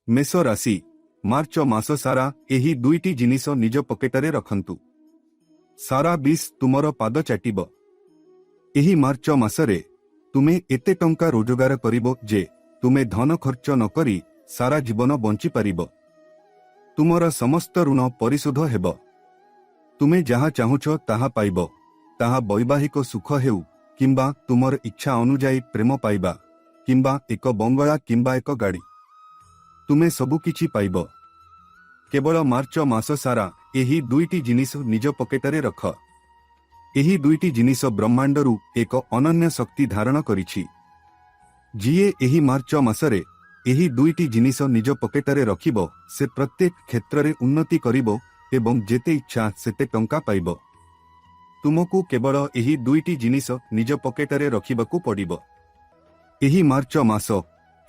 मेष राशि मार्च मास सारा एही दुईटी जिनिस निज पकेटरे रखंतु। सारा बीस तुमर पाद चाटिब। एही मार्च मासरे तुमे एते टंका रोजगार करिबो जे तुमे धन खर्च न करी सारा जीवन बंची पारिबो। तुमर समस्त ऋण परिशोध हेब। तुमे जहा चाहुछ ताहा पाइबो। ताहा वैवाहिक सुख हेउ किंबा तुमर इच्छा अनुजाई प्रेम पाइबा किंबा एक बंगला किंबा एक गाड़ी तुमे सबु किछि पाइबो। केवल मार्च मास सारा एही दुईटी जिनिस निज पकेटरे रख। एही दुईटी जिनिस ब्रह्मांडरू एक अनन्य शक्ति धारण करिछि। जिए एही मार्च मासरे एही दुईटी जिनिस निज पकेटरे रखिबो से प्रत्येक क्षेत्ररे उन्नति करिबो एवं जेते इच्छा सेते टंका पाइबो। तुमको केवल एही दुईटी जिनिस निज पकेटरे रखिबाकू पड़िबो। एही मार्च मास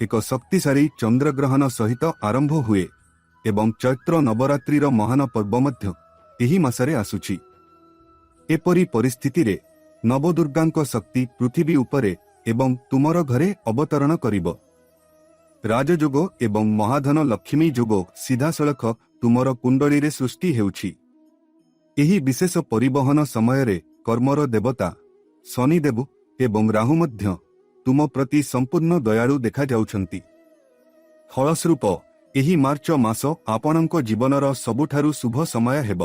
एक शक्तिशाली चंद्रग्रहण सहित आरंभ हुए एवं चैत्र नवरात्रिर महान पर्व मध्य एही मासरे आसुछि। एपरी परिस्थिति रे नवदुर्गांक शक्ति पृथ्वी उपरे एवं तुमर घरे अवतरण करिबो। राजयोग एवं महाधन लक्ष्मी जोग सीधासलख तुमर कुंडली रे सृष्टि हेउछि। एही विशेष परिवहन समय रे कर्मर देवता शनिदेव एवं राहु मध्य तुम प्रति संपूर्ण दयालु देखा जाउछंती। फलस्वरूप एही मार्च मास आपणक जीवनर सबुठारु शुभ समय हेब।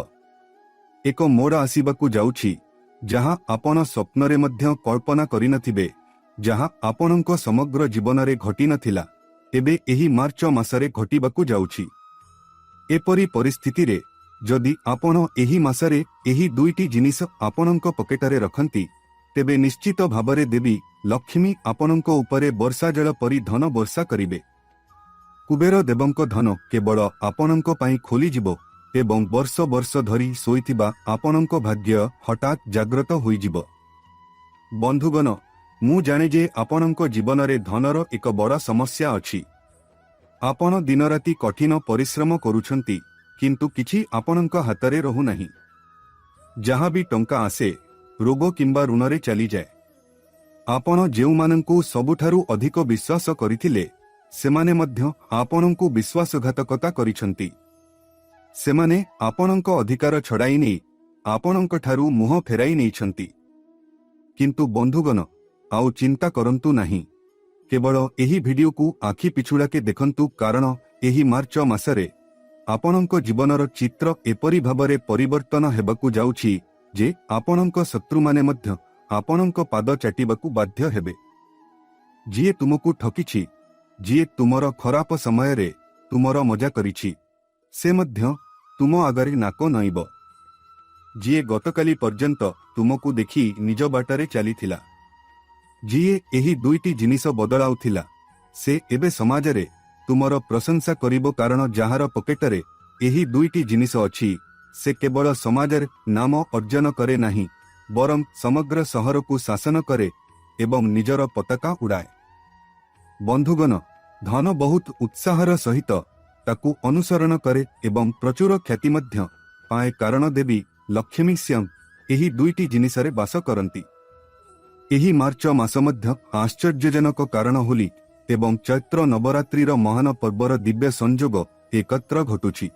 एक मोड़ आसीबाकू जाउछि जहाँ आपण स्वप्नरे मध्य कल्पना करिनथिबे, जहाँ आपणक समग्र जीवनरे घटी नथिला एबे एही मार्च मासरे घटिबाकू जाउछि। एपरी परिस्थिति रे जदि आपण एही मासरे एही दुईटी जिनिस आपणक पकेटरे रखंती तेबे निश्चित भावरे देवी लक्ष्मी आपणक उपरे वर्षा जल परी धन वर्षा करिबे। कुबेर देवंक धन केवल आपणक पई खोली जिवो एवं वर्ष वर्ष धरी सोईथिबा आपणक भाग्य हठात जाग्रत होई जिवो। बंधुगण, मु जाने जे आपणक जीवनरे धनर एक बड़ा समस्या अछि। आपण दिन राति कठिन परिश्रम करूछंती किंतु किछि आपणक हातरे रहु नाही। जहाँ भी टंका आसे रोग किंबा ऋणरे चली जाए। आपण जेउमानंकु सबुठारु अधिक विश्वास करिथिले सेमाने मध्य आपणंकु विश्वासघातकता करिछंती। सेमाने आपणंक अधिकार छड़ाई नहीं आपणंक ठारु मुह फेराई नैछंती। किंतु बंधुगण, आउ चिंता करंतु नाही। केवल एही वीडियो को आखि पिछुड़ाके देखंतु, कारण एही मार्च मासरे आपणंक जीवनर चित्र एपरी भाबरे परिवर्तन हेबाकू जाउछि जे आपणंक शत्रु माने मध्य आपणंक पाद चाटिबाकू बाध्य हेबे। जिए तुमकू ठकिछि, जिए तुमर खराप समय रे तुमर मजा करिछि, से मध्य तुम आगरे नाक नईब। जिए गतकाली पर्यंत तुमकू देखि निज बाटरे चलीथिला, जिए एही दुईटी जिनिस बदलाउथिला, से एबे समाजरे तुमर प्रशंसा करिबो। कारण जहार पकेटरे एही दुईटी जिनिस अछि से केवल समाजरे नाम अर्जन करे नाही, बरं समग्र सहर को शासन करे एवं निजर पताका उड़ाए। बंधुगण, धन बहुत उत्साहर सहित ताकू अनुसरण करे एवं प्रचुर ख्याति मध्य पाए, कारण देवी लक्ष्मी स्वयं एही दुईटी जिनिसरे वास करंती। एही मार्च मास मध्य आश्चर्यजनक कारण होली एवं चैत्र नवरात्रिर महान पर्वर दिव्य संजोग एकत्र घटुछि।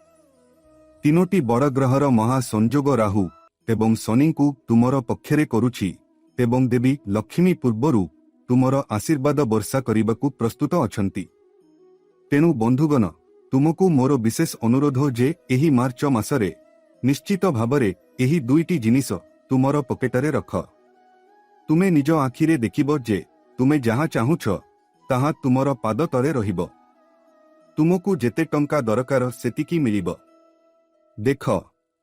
तीनोटी बड़ ग्रहर महासंजोग राहु एवं शनि को तुमर पक्षरे करुछि एवं देवी लक्ष्मी पूर्वरु तुमर आशीर्वाद वर्षा करिबाकू प्रस्तुत अछंती। तेणु बंधुगण, तुमको मोर विशेष अनुरोध जे एही मार्च मासरे निश्चित भावरे एही दुईटी जिनिस तुमर पकेटरे रख। तुमे निज आखिरे देखिबो जे तुमे जहाँ चाहुछ ताहा तुमर पाद तले रहिबो। तुमको जेते टंका दरकार सेतिकी मिलिबो। देख,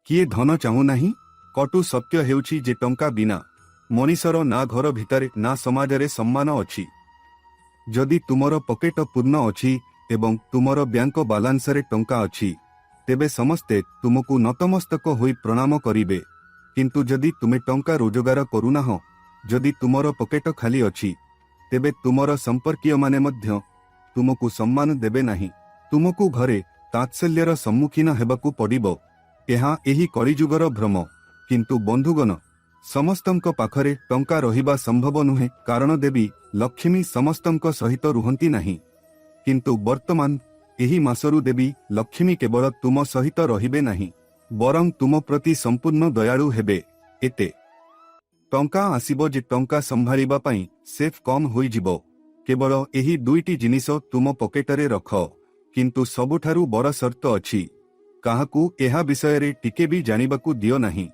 किए धन चाहू नाही? कटु सत्य हेउछि जे टंका बिना मनीषर ना घर भितरे ना समाजरे सम्मान अछि। जदि तुमर पकेट पूर्ण अछि एवं तुमर बैंक बालांसरे टंका अछि तेबे समस्ते तुमको नतमस्तक होई प्रणाम करिबे। किंतु जदि तुमे टंका रोजगार करुनाह, जदि तुमर पकेट खाली अछि तेबे तुमर संपर्कीय माने मध्य तुमको सम्मान देबे नाही। तुमको घरे तात्सल्यर सम्मुखीन हेबाकू पड़िबो। एहा एही कलिजुगर भ्रम। किंतु बंधुगण, समस्तंक पाखरे टंका रहिबा संभव नुहे, कारण देवी लक्ष्मी समस्तंक सहित रुहंती नाही। किंतु वर्तमान ଏହି ମାସରୁ ଦେବୀ ଲକ୍ଷ୍ମୀ କେବଳ ତୁମ ସହିତ ରହିବେ ନାହିଁ, ବରଂ ତୁମ ପ୍ରତି ସମ୍ପୂର୍ଣ୍ଣ ଦୟାଳୁ ହେବେ। ଏତେ ଟଙ୍କା ଆସିବ ଯେ ଟଙ୍କା ସମ୍ଭାଳିବା ପାଇଁ ସେଫ୍ କମ୍ ହୋଇଯିବ। କେବଳ ଏହି ଦୁଇଟି ଜିନିଷ ତୁମ ପକେଟରେ ରଖ, କିନ୍ତୁ ସବୁଠାରୁ ବଡ଼ ସର୍ତ୍ତ ଅଛି, କାହାକୁ ଏହା ବିଷୟରେ ଟିକେ ବି ଜାଣିବାକୁ ଦିଅ ନାହିଁ।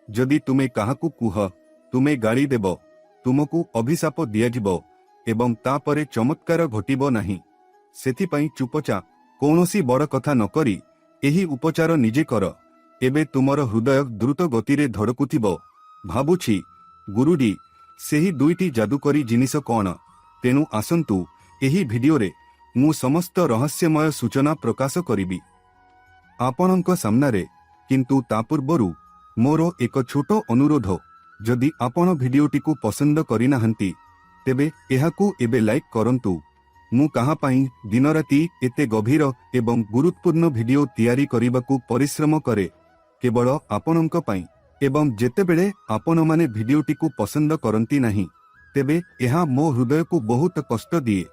ଯଦି ତୁମେ କାହାକୁ କୁହ, ତୁମେ ଗାଳି ଦେବ, ତୁମକୁ ଅଭିଶାପ ଦିଆଯିବ ଏବଂ ତାପରେ ଚମତ୍କାର ଘଟିବ ନାହିଁ। ସେଥିପାଇଁ ଚୁପଚାପ କୌଣସି ବଡ଼ କଥା ନ କରି ଏହି ଉପଚାର ନିଜେ କର। ଏବେ ତୁମର ହୃଦୟ ଦ୍ରୁତ ଗତିରେ ଧଡ଼କୁଥିବ, ଭାବୁଛି ଗୁରୁଡ଼ି, ସେହି ଦୁଇଟି ଯାଦୁକରୀ ଜିନିଷ କ'ଣ? ତେଣୁ ଆସନ୍ତୁ, ଏହି ଭିଡିଓରେ ମୁଁ ସମସ୍ତ ରହସ୍ୟମୟ ସୂଚନା ପ୍ରକାଶ କରିବି ଆପଣଙ୍କ ସାମ୍ନାରେ। କିନ୍ତୁ ତା ପୂର୍ବରୁ ମୋର ଏକ ଛୋଟ ଅନୁରୋଧ, ଯଦି ଆପଣ ଭିଡିଓଟିକୁ ପସନ୍ଦ କରିନାହାନ୍ତି ତେବେ ଏହାକୁ ଏବେ ଲାଇକ୍ କରନ୍ତୁ। ମୁଁ କାହା ପାଇଁ ଦିନରାତି ଏତେ ଗଭୀର ଏବଂ ଗୁରୁତ୍ୱପୂର୍ଣ୍ଣ ଭିଡିଓ ତିଆରି କରିବାକୁ ପରିଶ୍ରମ କରେ, କେବଳ ଆପଣଙ୍କ ପାଇଁ। ଏବଂ ଯେତେବେଳେ ଆପଣମାନେ ଭିଡିଓଟିକୁ ପସନ୍ଦ କରନ୍ତି ନାହିଁ, ତେବେ ଏହା ମୋ ହୃଦୟକୁ ବହୁତ କଷ୍ଟ ଦିଏ।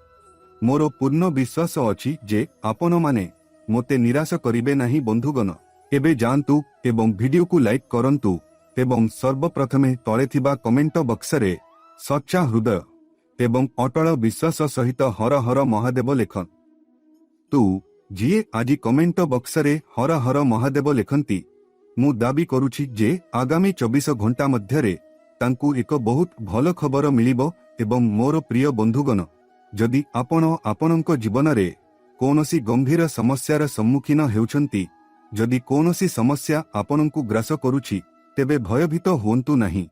ମୋର ପୂର୍ଣ୍ଣ ବିଶ୍ୱାସ ଅଛି ଯେ ଆପଣମାନେ ମୋତେ ନିରାଶ କରିବେ ନାହିଁ। ବନ୍ଧୁଗଣ, ଏବେ ଯାଆନ୍ତୁ ଏବଂ ଭିଡିଓକୁ ଲାଇକ୍ କରନ୍ତୁ ଏବଂ ସର୍ବପ୍ରଥମେ ତଳେ ଥିବା କମେଣ୍ଟ ବକ୍ସରେ ସଚ୍ଚା ହୃଦୟ ଏବଂ ଅଟଳ ବିଶ୍ୱାସ ସହିତ ହର ହର ମହାଦେବ ଲେଖନ୍ତୁ। ଯିଏ ଆଜି କମେଣ୍ଟ ବକ୍ସରେ ହର ହର ମହାଦେବ ଲେଖନ୍ତି, ମୁଁ ଦାବି କରୁଛି ଯେ ଆଗାମୀ 24 ଘଣ୍ଟା ମଧ୍ୟରେ ତାଙ୍କୁ ଏକ ବହୁତ ଭଲ ଖବର ମିଳିବ। ଏବଂ ମୋର ପ୍ରିୟ ବନ୍ଧୁଗଣ, ଯଦି ଆପଣ ଆପଣଙ୍କ ଜୀବନରେ କୌଣସି ଗମ୍ଭୀର ସମସ୍ୟାର ସମ୍ମୁଖୀନ ହେଉଛନ୍ତି, ଯଦି କୌଣସି ସମସ୍ୟା ଆପଣଙ୍କୁ ଗ୍ରାସ କରୁଛି, ତେବେ ଭୟଭୀତ ହୁଅନ୍ତୁ ନାହିଁ।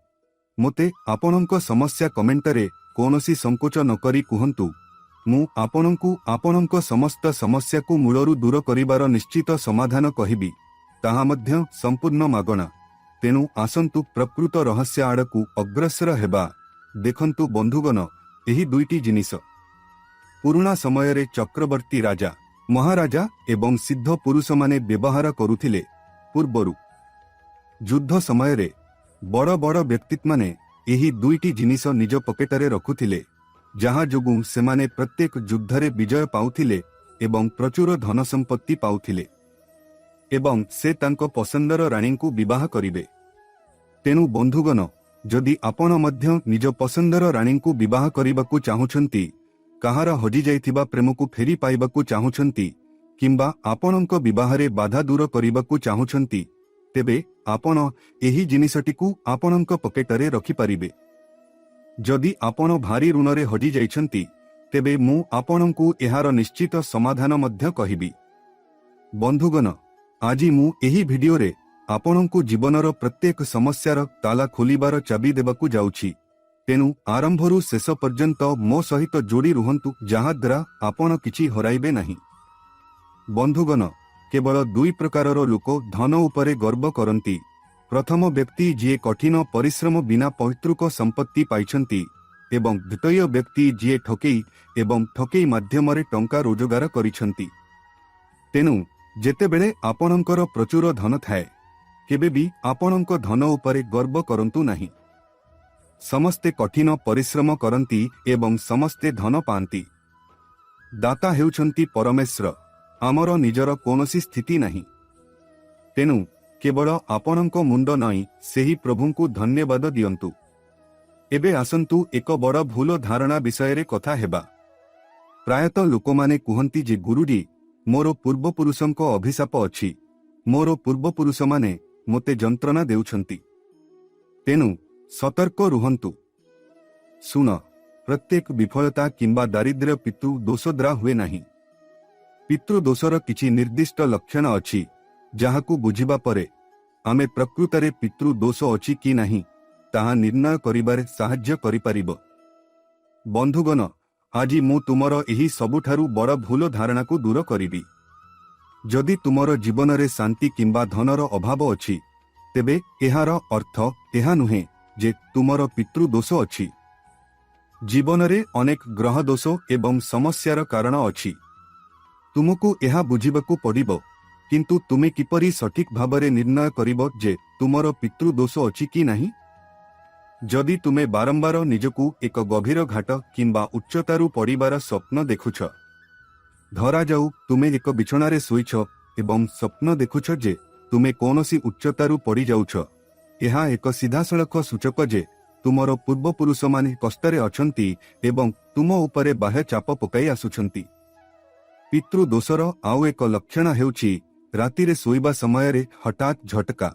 ମୋତେ ଆପଣଙ୍କ ସମସ୍ୟା କମେଣ୍ଟରେ କୌଣସି ସଂକୋଚ ନ କରି କୁହନ୍ତୁ। ମୁଁ ଆପଣଙ୍କୁ ଆପଣଙ୍କ ସମସ୍ତ ସମସ୍ୟାକୁ ମୂଳରୁ ଦୂର କରିବାର ନିଶ୍ଚିତ ସମାଧାନ କହିବି, ତାହା ମଧ୍ୟ ସମ୍ପୂର୍ଣ୍ଣ ମାଗଣା। ତେଣୁ ଆସନ୍ତୁ ପ୍ରକୃତ ରହସ୍ୟ ଆଡ଼କୁ ଅଗ୍ରସର ହେବା। ଦେଖନ୍ତୁ ବନ୍ଧୁଗଣ, ଏହି ଦୁଇଟି ଜିନିଷ ପୁରୁଣା ସମୟରେ ଚକ୍ରବର୍ତ୍ତୀ ରାଜା, ମହାରାଜା ଏବଂ ସିଦ୍ଧ ପୁରୁଷମାନେ ବ୍ୟବହାର କରୁଥିଲେ। ପୂର୍ବରୁ ଯୁଦ୍ଧ ସମୟରେ ବଡ଼ ବଡ଼ ବ୍ୟକ୍ତିତ୍ୱମାନେ ଏହି ଦୁଇଟି ଜିନିଷ ନିଜ ପକେଟରେ ରଖୁଥିଲେ, ଯାହା ଯୋଗୁଁ ସେମାନେ ପ୍ରତ୍ୟେକ ଯୁଦ୍ଧରେ ବିଜୟ ପାଉଥିଲେ ଏବଂ ପ୍ରଚୁର ଧନ ସମ୍ପତ୍ତି ପାଉଥିଲେ ଏବଂ ସେ ତାଙ୍କ ପସନ୍ଦର ରାଣୀଙ୍କୁ ବିବାହ କରିବେ। ତେଣୁ ବନ୍ଧୁଗଣ, ଯଦି ଆପଣ ମଧ୍ୟ ନିଜ ପସନ୍ଦର ରାଣୀଙ୍କୁ ବିବାହ କରିବାକୁ ଚାହୁଁଛନ୍ତି, କାହାର ହଜିଯାଇଥିବା ପ୍ରେମକୁ ଫେରି ପାଇବାକୁ ଚାହୁଁଛନ୍ତି, କିମ୍ବା ଆପଣଙ୍କ ବିବାହରେ ବାଧା ଦୂର କରିବାକୁ ଚାହୁଁଛନ୍ତି, ତେବେ ଆପଣ ଏହି ଜିନିଷଟିକୁ ଆପଣଙ୍କ ପକେଟରେ ରଖିପାରିବେ। ଯଦି ଆପଣ ଭାରି ଋଣରେ ହଜିଯାଇଛନ୍ତି, ତେବେ ମୁଁ ଆପଣଙ୍କୁ ଏହାର ନିଶ୍ଚିତ ସମାଧାନ ମଧ୍ୟ କହିବି। ବନ୍ଧୁଗଣ, ଆଜି ମୁଁ ଏହି ଭିଡିଓରେ ଆପଣଙ୍କୁ ଜୀବନର ପ୍ରତ୍ୟେକ ସମସ୍ୟାର ତାଲା ଖୋଲିବାର ଚାବି ଦେବାକୁ ଯାଉଛି। ତେଣୁ ଆରମ୍ଭରୁ ଶେଷ ପର୍ଯ୍ୟନ୍ତ ମୋ ସହିତ ଯୋଡ଼ି ରୁହନ୍ତୁ, ଯାହାଦ୍ୱାରା ଆପଣ କିଛି ହରାଇବେ ନାହିଁ। ବନ୍ଧୁଗଣ, କେବଳ ଦୁଇ ପ୍ରକାରର ଲୋକ ଧନ ଉପରେ ଗର୍ବ କରନ୍ତି। ପ୍ରଥମ ବ୍ୟକ୍ତି ଯିଏ କଠିନ ପରିଶ୍ରମ ବିନା ପୈତୃକ ସମ୍ପତ୍ତି ପାଇଛନ୍ତି ଏବଂ ଦ୍ୱିତୀୟ ବ୍ୟକ୍ତି ଯିଏ ଠକେଇ ମାଧ୍ୟମରେ ଟଙ୍କା ରୋଜଗାର କରିଛନ୍ତି। ତେଣୁ ଯେତେବେଳେ ଆପଣଙ୍କର ପ୍ରଚୁର ଧନ ଥାଏ, କେବେ ବି ଆପଣଙ୍କ ଧନ ଉପରେ ଗର୍ବ କରନ୍ତୁ ନାହିଁ। ସମସ୍ତେ କଠିନ ପରିଶ୍ରମ କରନ୍ତି ଏବଂ ସମସ୍ତେ ଧନ ପାଆନ୍ତି। ଦାତା ହେଉଛନ୍ତି ପରମେଶ୍ୱର, ଆମର ନିଜର କୌଣସି ସ୍ଥିତି ନାହିଁ। ତେଣୁ କେବଳ ଆପଣଙ୍କ ମୁଣ୍ଡ ନଇଁ ସେହି ପ୍ରଭୁଙ୍କୁ ଧନ୍ୟବାଦ ଦିଅନ୍ତୁ। ଏବେ ଆସନ୍ତୁ ଏକ ବଡ଼ ଭୁଲ ଧାରଣା ବିଷୟରେ କଥା ହେବା। ପ୍ରାୟତଃ ଲୋକମାନେ କୁହନ୍ତି ଯେ ଗୁରୁଡ଼ି, ମୋର ପୂର୍ବପୁରୁଷଙ୍କ ଅଭିଶାପ ଅଛି, ମୋର ପୂର୍ବପୁରୁଷମାନେ ମୋତେ ଯନ୍ତ୍ରଣା ଦେଉଛନ୍ତି। ତେଣୁ ସତର୍କ ରୁହନ୍ତୁ। ଶୁଣ, ପ୍ରତ୍ୟେକ ବିଫଳତା କିମ୍ବା ଦାରିଦ୍ର୍ୟ ପିତୃ ଦୋଷ ଦ୍ୱାରା ହୁଏ ନାହିଁ। ପିତୃଦୋଷର କିଛି ନିର୍ଦ୍ଦିଷ୍ଟ ଲକ୍ଷଣ ଅଛି, ଯାହାକୁ ବୁଝିବା ପରେ ଆମେ ପ୍ରକୃତରେ ପିତୃଦୋଷ ଅଛି କି ନାହିଁ ତାହା ନିର୍ଣ୍ଣୟ କରିବାରେ ସାହାଯ୍ୟ କରିପାରିବ। ବନ୍ଧୁଗଣ, ଆଜି ମୁଁ ତୁମର ଏହି ସବୁଠାରୁ ବଡ଼ ଭୁଲ ଧାରଣାକୁ ଦୂର କରିବି। ଯଦି ତୁମର ଜୀବନରେ ଶାନ୍ତି କିମ୍ବା ଧନର ଅଭାବ ଅଛି, ତେବେ ଏହାର ଅର୍ଥ ଏହା ନୁହେଁ ଯେ ତୁମର ପିତୃଦୋଷ ଅଛି। ଜୀବନରେ ଅନେକ ଗ୍ରହ ଦୋଷ ଏବଂ ସମସ୍ୟାର କାରଣ ଅଛି। ତୁମକୁ ଏହା ବୁଝିବାକୁ ପଡ଼ିବ, କିନ୍ତୁ ତୁମେ କିପରି ସଠିକ୍ ଭାବରେ ନିର୍ଣ୍ଣୟ କରିବ ଯେ ତୁମର ପିତୃଦୋଷ ଅଛି କି ନାହିଁ? ଯଦି ତୁମେ ବାରମ୍ବାର ନିଜକୁ ଏକ ଗଭୀର ଘାଟ କିମ୍ବା ଉଚ୍ଚତାରୁ ପଡ଼ିବାର ସ୍ୱପ୍ନ ଦେଖୁଛ, ଧରାଯାଉ ତୁମେ ଏକ ବିଛଣାରେ ଶୋଇଛ ଏବଂ ସ୍ୱପ୍ନ ଦେଖୁଛ ଯେ ତୁମେ କୌଣସି ଉଚ୍ଚତାରୁ ପଡ଼ିଯାଉଛ। ଏହା ଏକ ସିଧାସଳଖ ସୂଚକ ଯେ ତୁମର ପୂର୍ବପୁରୁଷମାନେ କଷ୍ଟରେ ଅଛନ୍ତି ଏବଂ ତୁମ ଉପରେ ବାହ୍ୟ ଚାପ ପକାଇ ଆସୁଛନ୍ତି। ପିତୃଦୋଷର ଆଉ ଏକ ଲକ୍ଷଣ ହେଉଛି ରାତିରେ ଶୋଇବା ସମୟରେ ହଠାତ୍ ଝଟକା,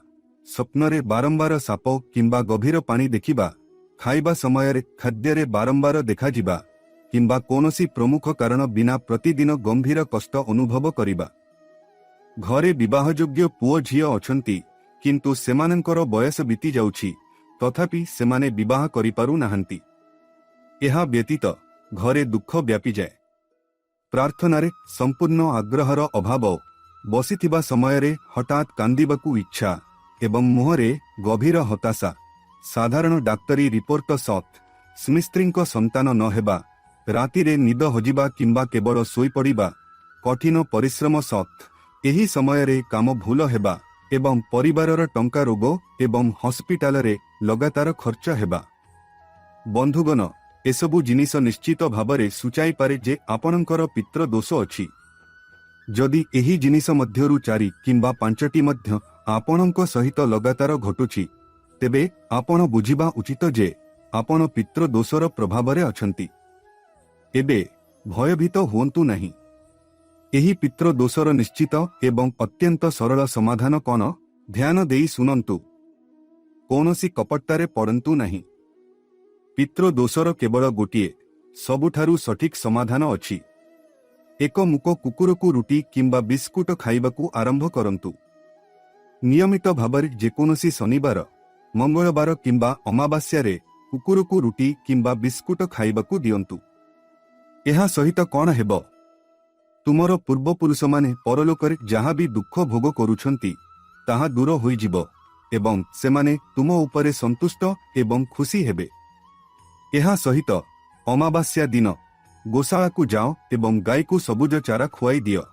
ସ୍ୱପ୍ନରେ ବାରମ୍ବାର ସାପ କିମ୍ବା ଗଭୀର ପାଣି ଦେଖିବା, ଖାଇବା ସମୟରେ ଖାଦ୍ୟରେ ବାରମ୍ବାର ଦେଖାଯିବା କିମ୍ବା କୌଣସି ପ୍ରମୁଖ କାରଣ ବିନା ପ୍ରତିଦିନ ଗମ୍ଭୀର କଷ୍ଟ ଅନୁଭବ କରିବା। ଘରେ ବିବାହଯୋଗ୍ୟ ପୁଅ ଝିଅ ଅଛନ୍ତି କିନ୍ତୁ ସେମାନଙ୍କର ବୟସ ବିତି ଯାଉଛି, ତଥାପି ସେମାନେ ବିବାହ କରିପାରୁ ନାହାନ୍ତି। ଏହା ବ୍ୟତୀତ ଘରେ ଦୁଃଖ ବ୍ୟାପିଯାଏ। ପ୍ରାର୍ଥନାରେ ସମ୍ପୂର୍ଣ୍ଣ ଆଗ୍ରହର ଅଭାବ, ବସିଥିବା ସମୟରେ ହଠାତ୍ କାନ୍ଦିବାକୁ ଇଚ୍ଛା ଏବଂ ମୁହଁରେ ଗଭୀର ହତାଶା, ସାଧାରଣ ଡାକ୍ତରୀ ରିପୋର୍ଟ ସତ୍, ସ୍ମିସ୍ତ୍ରୀଙ୍କ ସନ୍ତାନ ନ ହେବା, ରାତିରେ ନିଦ ହଜିବା କିମ୍ବା କେବଳ ଶୋଇପଡ଼ିବା, କଠିନ ପରିଶ୍ରମ ସତ୍, ଏହି ସମୟରେ କାମ ଭୁଲ ହେବା ଏବଂ ପରିବାରର ଟଙ୍କା ରୋଗ ଏବଂ ହସ୍ପିଟାଲରେ ଲଗାତାର ଖର୍ଚ୍ଚ ହେବା। ବନ୍ଧୁଗଣ, ଏସବୁ ଜିନିଷ ନିଶ୍ଚିତ ଭାବରେ ସୂଚାଇପାରେ ଯେ ଆପଣଙ୍କର ପିତୃଦୋଷ ଅଛି। ଯଦି ଏହି ଜିନିଷ ମଧ୍ୟରୁ 4 କିମ୍ବା 5ଟି ମଧ୍ୟ ଆପଣଙ୍କ ସହିତ ଲଗାତାର ଘଟୁଛି, ତେବେ ଆପଣ ବୁଝିବା ଉଚିତ ଯେ ଆପଣ ପିତୃଦୋଷର ପ୍ରଭାବରେ ଅଛନ୍ତି। ଏବେ ଭୟଭୀତ ହୁଅନ୍ତୁ ନାହିଁ। ଏହି ପିତୃଦୋଷର ନିଶ୍ଚିତ ଏବଂ ଅତ୍ୟନ୍ତ ସରଳ ସମାଧାନ କ'ଣ? ଧ୍ୟାନ ଦେଇ ଶୁଣନ୍ତୁ। କୌଣସି କପଟତାରେ ପଡ଼ନ୍ତୁ ନାହିଁ। ପିତୃଦୋଷର କେବଳ ଗୋଟିଏ ସବୁଠାରୁ ସଠିକ୍ ସମାଧାନ ଅଛି। ଏକ ମୂକ କୁକୁରକୁ ରୁଟି କିମ୍ବା ବିସ୍କୁଟ ଖାଇବାକୁ ଆରମ୍ଭ କରନ୍ତୁ। ନିୟମିତ ଭାବରେ ଯେକୌଣସି ଶନିବାର, ମଙ୍ଗଳବାର କିମ୍ବା ଅମାବାସ୍ୟାରେ କୁକୁରକୁ ରୁଟି କିମ୍ବା ବିସ୍କୁଟ ଖାଇବାକୁ ଦିଅନ୍ତୁ। ଏହା ସହିତ କ'ଣ ହେବ? ତୁମର ପୂର୍ବପୁରୁଷମାନେ ପରଲୋକରେ ଯାହା ବି ଦୁଃଖ ଭୋଗ କରୁଛନ୍ତି ତାହା ଦୂର ହୋଇଯିବ ଏବଂ ସେମାନେ ତୁମ ଉପରେ ସନ୍ତୁଷ୍ଟ ଏବଂ ଖୁସି ହେବେ। ଏହା ସହିତ ଅମାବାସ୍ୟା ଦିନ ଗୋଶାଳାକୁ ଯାଅ ଏବଂ ଗାଈକୁ ସବୁଜ ଚାରା ଖୁଆଇ ଦିଅ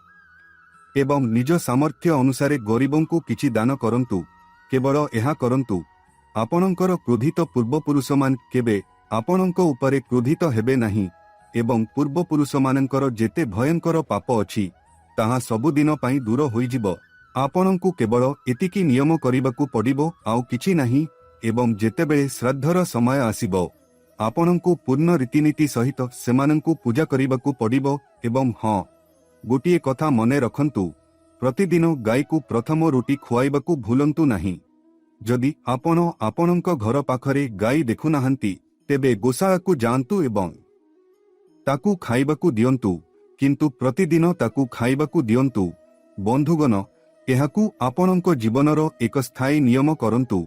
ଏବଂ ନିଜ ସାମର୍ଥ୍ୟ ଅନୁସାରେ ଗରିବଙ୍କୁ କିଛି ଦାନ କରନ୍ତୁ। କେବଳ ଏହା କରନ୍ତୁ। ଆପଣଙ୍କର କ୍ରୋଧିତ ପୂର୍ବପୁରୁଷମାନେ କେବେ ଆପଣଙ୍କ ଉପରେ କ୍ରୋଧିତ ହେବେ ନାହିଁ ଏବଂ ପୂର୍ବପୁରୁଷମାନଙ୍କର ଯେତେ ଭୟଙ୍କର ପାପ ଅଛି ତାହା ସବୁଦିନ ପାଇଁ ଦୂର ହୋଇଯିବ। ଆପଣଙ୍କୁ କେବଳ ଏତିକି ନିୟମ କରିବାକୁ ପଡ଼ିବ, ଆଉ କିଛି ନାହିଁ। ଏବଂ ଯେତେବେଳେ ଶ୍ରାଦ୍ଧର ସମୟ ଆସିବ, ଆପଣଙ୍କୁ ପୂର୍ଣ୍ଣ ରୀତିନୀତି ସହିତ ସେମାନଙ୍କୁ ପୂଜା କରିବାକୁ ପଡ଼ିବ। ଏବଂ ହଁ, ଗୋଟିଏ କଥା ମନେ ରଖନ୍ତୁ, ପ୍ରତିଦିନ ଗାଈକୁ ପ୍ରଥମ ରୁଟି ଖୁଆଇବାକୁ ଭୁଲନ୍ତୁ ନାହିଁ। ଯଦି ଆପଣ ଆପଣଙ୍କ ଘର ପାଖରେ ଗାଈ ଦେଖୁନାହାନ୍ତି, ତେବେ ଗୋଶାଳାକୁ ଯାଆନ୍ତୁ ଏବଂ ତାକୁ ଖାଇବାକୁ ଦିଅନ୍ତୁ, କିନ୍ତୁ ପ୍ରତିଦିନ ତାକୁ ଖାଇବାକୁ ଦିଅନ୍ତୁ। ବନ୍ଧୁଗଣ, ଏହାକୁ ଆପଣଙ୍କ ଜୀବନର ଏକ ସ୍ଥାୟୀ ନିୟମ କରନ୍ତୁ।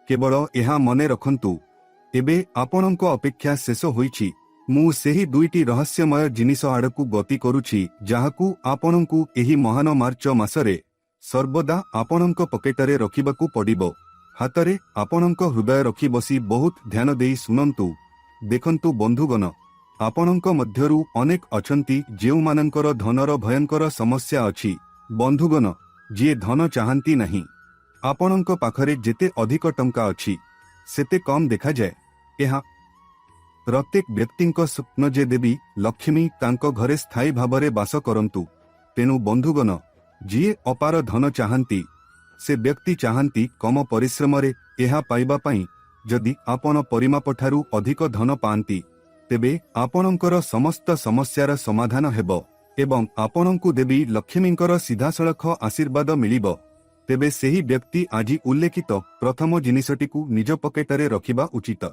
କେବଳ ଏହା ମନେ ରଖନ୍ତୁ, ଏବେ ଆପଣଙ୍କ ଅପେକ୍ଷା ଶେଷ ହୋଇଛି। ମୁଁ ସେହି 2ଟି ରହସ୍ୟମୟ ଜିନିଷ ଆଡ଼କୁ ଗତି କରୁଛି ଯାହାକୁ ଆପଣଙ୍କୁ ଏହି ମହାନ ମାର୍ଚ୍ଚ ମାସରେ ସର୍ବଦା ଆପଣଙ୍କ ପକେଟରେ ରଖିବାକୁ ପଡ଼ିବ। ହାତରେ ଆପଣଙ୍କ ହୃଦୟ ରଖି ବସି ବହୁତ ଧ୍ୟାନ ଦେଇ ଶୁଣନ୍ତୁ। ଦେଖନ୍ତୁ ବନ୍ଧୁଗଣ, ଆପଣଙ୍କ ମଧ୍ୟରୁ ଅନେକ ଅଛନ୍ତି ଯେଉଁମାନଙ୍କର ଧନର ଭୟଙ୍କର ସମସ୍ୟା ଅଛି। ବନ୍ଧୁଗଣ, ଯିଏ ଧନ ଚାହାନ୍ତି ନାହିଁ, ଆପଣଙ୍କ ପାଖରେ ଯେତେ ଅଧିକ ଟଙ୍କା ଅଛି ସେତେ କମ୍ ଦେଖାଯାଏ। ଏହା ପ୍ରତ୍ୟେକ ବ୍ୟକ୍ତିଙ୍କ ସ୍ୱପ୍ନ ଯେ ଦେବୀ ଲକ୍ଷ୍ମୀ ତାଙ୍କ ଘରେ ସ୍ଥାୟୀ ଭାବରେ ବାସ କରନ୍ତୁ। ତେଣୁ ବନ୍ଧୁଗଣ, ଯିଏ ଅପାର ଧନ ଚାହାନ୍ତି ସେ ବ୍ୟକ୍ତି ଚାହାନ୍ତି କମ ପରିଶ୍ରମରେ ଏହା ପାଇବା ପାଇଁ। ଯଦି ଆପଣ ପରିମାପଠାରୁ ଅଧିକ ଧନ ପାଆନ୍ତି, ତେବେ ଆପଣଙ୍କର ସମସ୍ତ ସମସ୍ୟାର ସମାଧାନ ହେବ ଏବଂ ଆପଣଙ୍କୁ ଦେବୀ ଲକ୍ଷ୍ମୀଙ୍କର ସିଧାସଳଖ ଆଶୀର୍ବାଦ ମିଳିବ। ତେବେ ସେହି ବ୍ୟକ୍ତି ଆଜି ଉଲ୍ଲେଖିତ ପ୍ରଥମ ଜିନିଷଟିକୁ ନିଜ ପକେଟରେ ରଖିବା ଉଚିତ।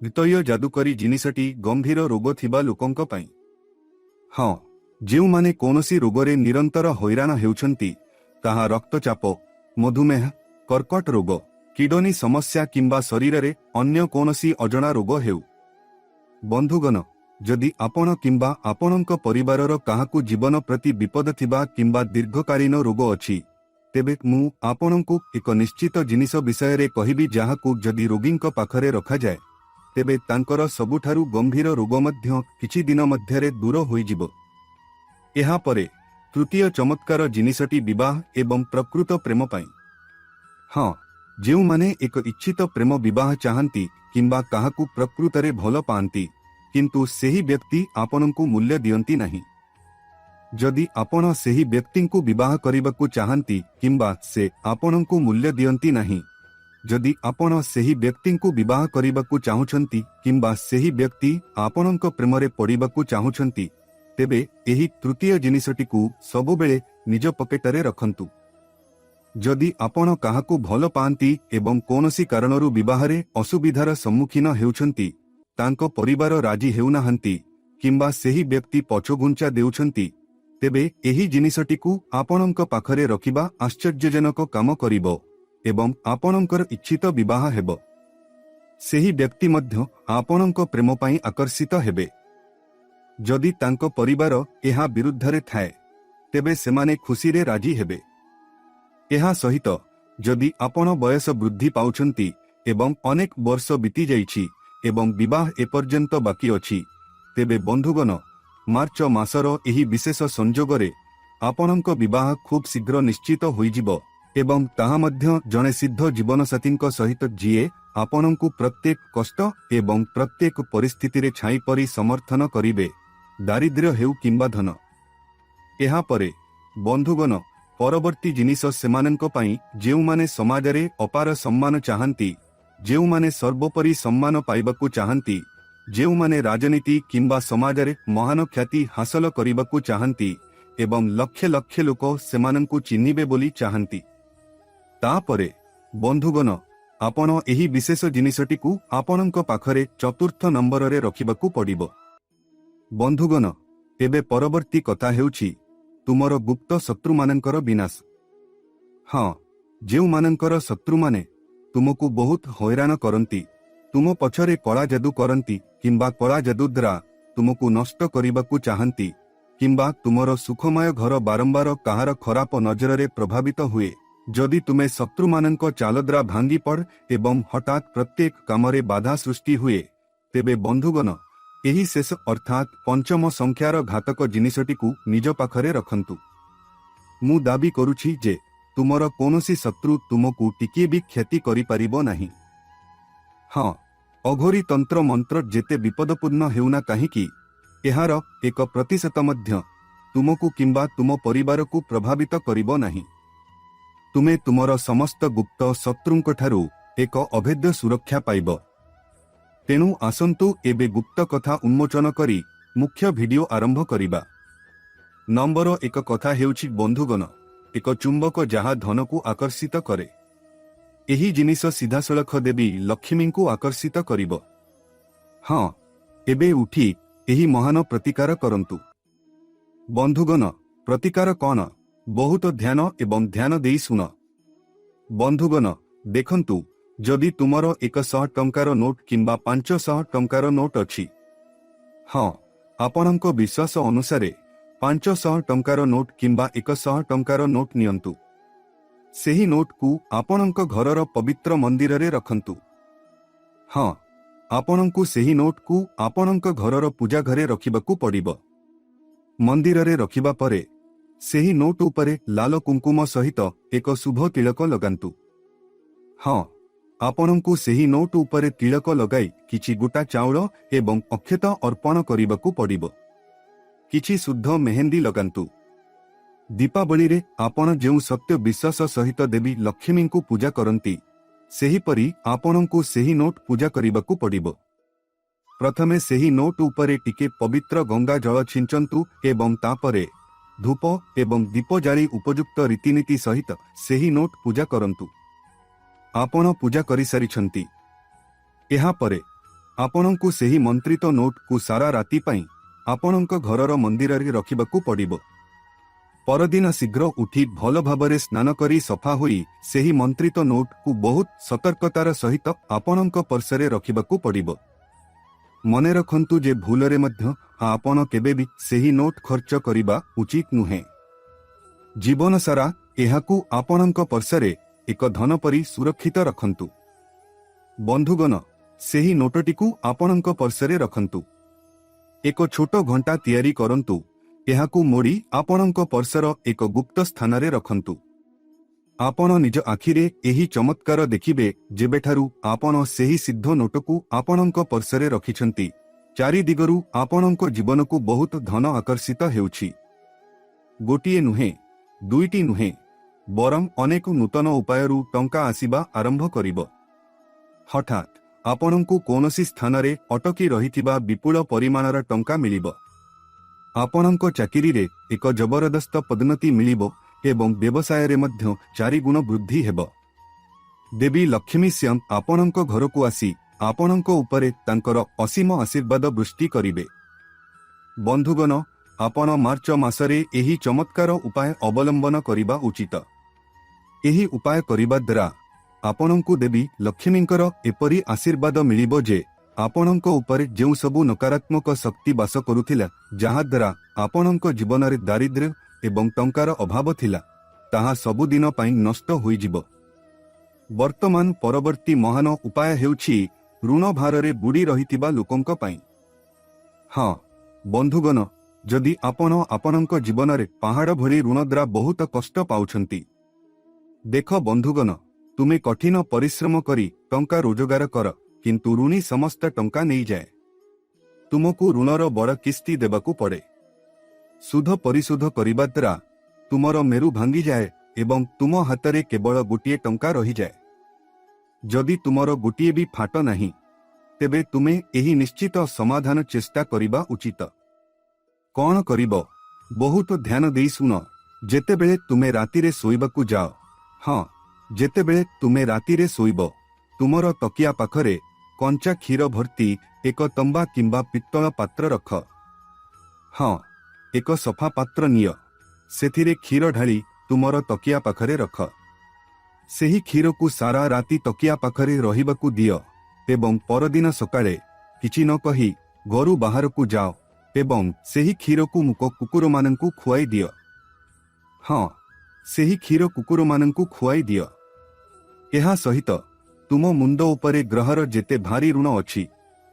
ଦ୍ୱିତୀୟ ଯାଦୁକରୀ ଜିନିଷଟି ଗମ୍ଭୀର ରୋଗ ଥିବା ଲୋକଙ୍କ ପାଇଁ। ହଁ, ଯେଉଁମାନେ କୌଣସି ରୋଗରେ ନିରନ୍ତର ହଇରାଣ ହେଉଛନ୍ତି, ତାହା ରକ୍ତଚାପ, ମଧୁମେହ, କର୍କଟ ରୋଗ, କିଡନୀ ସମସ୍ୟା କିମ୍ବା ଶରୀରରେ ଅନ୍ୟ କୌଣସି ଅଜଣା ରୋଗ ହେଉ। ବନ୍ଧୁଗଣ, ଯଦି ଆପଣ କିମ୍ବା ଆପଣଙ୍କ ପରିବାରର କାହାକୁ ଜୀବନ ପ୍ରତି ବିପଦ ଥିବା କିମ୍ବା ଦୀର୍ଘକାଳୀନ ରୋଗ ଅଛି, ତେବେ ମୁଁ ଆପଣଙ୍କୁ ଏକ ନିଶ୍ଚିତ ଜିନିଷ ବିଷୟରେ କହିବି ଯାହାକୁ ଯଦି ରୋଗୀଙ୍କ ପାଖରେ ରଖାଯାଏ, ତେବେ ତାଙ୍କର ସବୁଠାରୁ ଗମ୍ଭୀର ରୋଗ ମଧ୍ୟ କିଛି ଦିନ ମଧ୍ୟରେ ଦୂର ହୋଇଯିବ। ଏହାପରେ ତୃତୀୟ ଚମତ୍କାର ଜିନିଷଟି ବିବାହ ଏବଂ ପ୍ରକୃତ ପ୍ରେମ ପାଇଁ। ହଁ, ଯେଉଁମାନେ ଏକ ଇଚ୍ଛିତ ପ୍ରେମ ବିବାହ ଚାହାନ୍ତି କିମ୍ବା କାହାକୁ ପ୍ରକୃତରେ ଭଲ ପାଆନ୍ତି, କିନ୍ତୁ ସେହି ବ୍ୟକ୍ତି ଆପଣଙ୍କୁ ମୂଲ୍ୟ ଦିଅନ୍ତି ନାହିଁ। जदि आपण सेही व्यक्तिंकु विवाह करिबाकु चाहंती किंबा से आपणंकु मूल्य दियंती नाही, जदि आपण सेही व्यक्तिंकु विवाह करिबाकु चाहुछंती किंबा सेही व्यक्ति आपणंक प्रेमरे पड़िबाकु चाहुछंती, तेबे एही तृतीय जिनिसटिकु सबुबेले निज पकेटरे रखंतु। जदि आपण काहाकु भल पांती एवं कोनोसी कारणरु विवाहरे असुविधार सम्मुखीन हेउछंती, तांको परिवार राजी हेउनाहंती किंबा सेही व्यक्ति पछघुंचा देउछंती, तेबे एही जिनिसटिकु आपणंक पाखरे रखिबा आश्चर्यजनक काम करिबो एवं आपणंकर इच्छित विवाह हेबो। सेही व्यक्ति मध्य आपणंक प्रेम पई आकर्षित हेबे। जदि तांको परिवार एहा विरुद्धरे थाए, तेबे सेमाने खुशीरे राजी हेबे। एहा सहित जदि आपण बयस वृद्धि पाउछंती एवं अनेक वर्ष बीती जाइछि एवं विवाह एपर्यंत बाकी अछि, तेबे बंधुगण मार्च मासर एही विशेष संजोगरे आपणंक विवाह खूब शीघ्र निश्चित होइजिबो एवं ताहा मध्य जणे सिद्ध जीवनसाथींक सहित जिए आपणंकु प्रत्येक कष्ट एवं प्रत्येक परिस्थिति छाई परी समर्थन करिवे, दारिद्र्य हेउ किंबा धन। एहा परे बंधुगण परवर्ती जिनिस सेमानंक पई जेउमाने समाजरे अपार सम्मान चाहंती, जेउमाने सर्वोपरि सम्मान पाइबाकु चाहंती, जेउमाने राजनीति किंबा समाजरे महान ख्याति हासिल करिबाकु चाहंती एवं लक्ष लक्ष लोक सेमानंकु चिन्हिबे बोली चाहंती। तापरे बंधुगण आपण एही विशेष जिनिसटिकु आपणंक पाखरे चतुर्थ नंबररे रखिबाकु पड़िबो। बंधुगण एबे परवर्ती कथा हेउछि तुमर गुप्त शत्रु मानंकर विनाश। हाँ, जेउ मानंकर शत्रु माने तुमको बहुत हैरान करंती, तुम पछरे कला जादू करंती किंबा कला जादू द्वारा तुमको नष्ट करिबाकु चाहंती किंबा तुमर सुखमय घर बारंबार काहार खराब नजररे प्रभावित हुए, जदि तुमे शत्रु मानंक चालद्रा भांगी पड़ एवं हठात प्रत्येक कामरे बाधा सृष्टि हुए, तेबे बंधुगण एही शेष अर्थात पंचम संख्यार घातक जिनिसटिकु निज पाखरे रखंतु। मु दाबी करुछि जे तुमर कोनोसी शत्रु तुमको टिके भी क्षति करि परिबो नाही। हाँ, अघोरी तंत्र मंत्र जेते विपदपूर्ण हेउना काहीकि एहार 1% मध्य तुमको किंबा तुम परिवार को प्रभावित करिबो नाही। तुमे तुमर समस्त गुप्त शत्रुंक ठारू एक अभेद्य सुरक्षा पाइब। तेणु आसंतु एबे गुप्त कथा उन्मोचन करी मुख्य वीडियो आरंभ करिबा। नंबर 1 कथा हेउछि बंधुगण एक चुंबक जहा धन को आकर्षित करे। एही जिनिस सीधासलख देवी लक्ष्मी को आकर्षित करिब। हाँ, एबे उठी एही महान प्रतिकार करंतु। बंधुगण प्रतिकार कौन, बहुत ध्यान एवं ध्यान देई सुन। बंधुगण देखंतु, जदि तुमर 100 टंकार नोट किंबा 500 टंकार नोट अछि, हाँ आपणक विश्वास अनुसारे 500 टंकार नोट किंबा 100 टंकार नोट नियंतु। सेही नोट को आपणक घरर पवित्र मंदिर रे रखंतु। हाँ, आपणकु सेही नोट को आपणक घरर पूजा घरे रखिबाकु पड़िब। मंदिर रे रखिबा परे सेही नोट उपरे लाल कुंकुम सहित एक शुभ तिलक लगांतु। हाँ, आपणकु सेही नोट उपरे तिलक लगाई किछि गोटा चाउल एवं अक्षत अर्पण करिबाकु पड़िब। किछि शुद्ध मेहंदी लगांतु। दीपावली रे आपण जेउ सत्य विश्वास सहित देवी लक्ष्मी को पूजा करंती, सेहीपरि आपणकु सेही नोट पूजा करिबाकु पड़िब। प्रथमे सेही नोट उपरे टिके पवित्र गंगा जल छिंचंतु एवं तापरे धूप एवं दीप जाली उपयुक्त रीतिनीति सहित सेही नोट पूजा करंतु। आपण पूजा करि सारिछंती। एहा परे आपणकु सेही मंत्रित नोट को सारा राति पई आपणक घरर मंदिर रे रखिबाकु पड़िब। परदिन शीघ्र उठी भल भाबरे स्नान करी सफा होई सेही मंत्रित नोट को बहुत सतर्कतार सहित आपणक पर्सरे रखिबाकु पड़िब। मने रखंतु जे भूलरे मध्य आपण केबे भी सेही नोट खर्च करिबा उचित नुहे। जीवन सारा एहाकु आपणक पर्सरे एक धन परी सुरक्षित रखंतु। बंधुगण सेही नोटटिकु आपणक पर्सरे रखंतु। एक छोट घंटा तैयारी करंतु। एहाकु मोड़ी आपणक पर्सर एक गुप्त स्थान रे रखंतु। आपण निज आखिरे एही चमत्कार देखिबे जेबेठारु आपण सेही सिद्ध नोटकु आपणक पर्सरे रखिछंती। चारि दिगरु आपणक जीवन को बहुत धन आकर्षित हेउछि। ଗୋଟିଏ ନୁହେଁ, ଦୁଇଟି ନୁହେଁ, ବରଂ ଅନେକ ନୂତନ ଉପାୟରୁ ଟଙ୍କା ଆସିବା ଆରମ୍ଭ କରିବ। ହଠାତ୍ ଆପଣଙ୍କୁ କୌଣସି ସ୍ଥାନରେ ଅଟକି ରହିଥିବା ବିପୁଳ ପରିମାଣର ଟଙ୍କା ମିଳିବ। ଆପଣଙ୍କ ଚାକିରିରେ ଏକ ଜବରଦସ୍ତ ପଦୋନ୍ନତି ମିଳିବ ଏବଂ ବ୍ୟବସାୟରେ ମଧ୍ୟ 4 ଗୁଣ ବୃଦ୍ଧି ହେବ। ଦେବୀ ଲକ୍ଷ୍ମୀ ସ୍ୱୟଂ ଆପଣଙ୍କ ଘରକୁ ଆସି ଆପଣଙ୍କ ଉପରେ ତାଙ୍କର ଅସୀମ ଆଶୀର୍ବାଦ ବୃଷ୍ଟି କରିବେ। ବନ୍ଧୁଗଣ, ଆପଣ ମାର୍ଚ୍ଚ ମାସରେ ଏହି ଚମତ୍କାର ଉପାୟ ଅବଲମ୍ବନ କରିବା ଉଚିତ। ଏହି ଉପାୟ କରିବା ଦ୍ୱାରା ଆପଣଙ୍କୁ ଦେବୀ ଲକ୍ଷ୍ମୀଙ୍କର ଏପରି ଆଶୀର୍ବାଦ ମିଳିବ ଯେ ଆପଣଙ୍କ ଉପରେ ଯେଉଁ ସବୁ ନକାରାତ୍ମକ ଶକ୍ତି ବାସ କରୁଥିଲା, ଯାହାଦ୍ୱାରା ଆପଣଙ୍କ ଜୀବନରେ ଦାରିଦ୍ର୍ୟ ଏବଂ ଟଙ୍କାର ଅଭାବ ଥିଲା, ତାହା ସବୁଦିନ ପାଇଁ ନଷ୍ଟ ହୋଇଯିବ। ବର୍ତ୍ତମାନ ପରବର୍ତ୍ତୀ ମହାନ ଉପାୟ ହେଉଛି ଋଣ ଭାରରେ ବୁଡ଼ି ରହିଥିବା ଲୋକଙ୍କ ପାଇଁ। ହଁ ବନ୍ଧୁଗଣ, ଯଦି ଆପଣ ଆପଣଙ୍କ ଜୀବନରେ ପାହାଡ଼ ଭଳି ଋଣ ଦ୍ୱାରା ବହୁତ କଷ୍ଟ ପାଉଛନ୍ତି, ଦେଖ ବନ୍ଧୁଗଣ, ତୁମେ କଠିନ ପରିଶ୍ରମ କରି ଟଙ୍କା ରୋଜଗାର କର, କିନ୍ତୁ ଋଣୀ ସମସ୍ତ ଟଙ୍କା ନେଇଯାଏ। ତୁମକୁ ଋଣର ବଡ଼ କିସ୍ତି ଦେବାକୁ ପଡ଼େ। ସୁଧ ପରିଶୋଧ କରିବା ଦ୍ୱାରା ତୁମର ମେରୁ ଭାଙ୍ଗିଯାଏ ଏବଂ ତୁମ ହାତରେ କେବଳ ଗୋଟିଏ ଟଙ୍କା ରହିଯାଏ। ଯଦି ତୁମର ଗୋଟିଏ ବି ଫାଟ ନାହିଁ, ତେବେ ତୁମେ ଏହି ନିଶ୍ଚିତ ସମାଧାନ ଚେଷ୍ଟା କରିବା ଉଚିତ। କ'ଣ କରିବ? ବହୁତ ଧ୍ୟାନ ଦେଇ ଶୁଣ। ଯେତେବେଳେ ତୁମେ ରାତିରେ ଶୋଇବାକୁ ଯାଅ, ହଁ, ଯେତେବେଳେ ତୁମେ ରାତିରେ ଶୋଇବ, ତୁମର ତକିଆ ପାଖରେ କଞ୍ଚା କ୍ଷୀର ଭର୍ତ୍ତି ଏକ ତମ୍ବା କିମ୍ବା ପିତ୍ତଳ ପାତ୍ର ରଖ। ହଁ, ଏକ ସଫା ପାତ୍ର ନିଅ, ସେଥିରେ କ୍ଷୀର ଢାଳି ତୁମର ତକିଆ ପାଖରେ ରଖ। ସେହି କ୍ଷୀରକୁ ସାରା ରାତି ତକିଆ ପାଖରେ ରହିବାକୁ ଦିଅ ଏବଂ ପରଦିନ ସକାଳେ କିଛି ନ କହି ଘରୁ ବାହାରକୁ ଯାଅ ଏବଂ ସେହି କ୍ଷୀରକୁ ମୂକ କୁକୁରମାନଙ୍କୁ ଖୁଆଇ ଦିଅ। ହଁ, ସେହି କ୍ଷୀର କୁକୁରମାନଙ୍କୁ ଖୁଆଇ ଦିଅ। ଏହା ସହିତ ତୁମ ମୁଣ୍ଡ ଉପରେ ଗ୍ରହର ଯେତେ ଭାରୀ ଋଣ ଅଛି,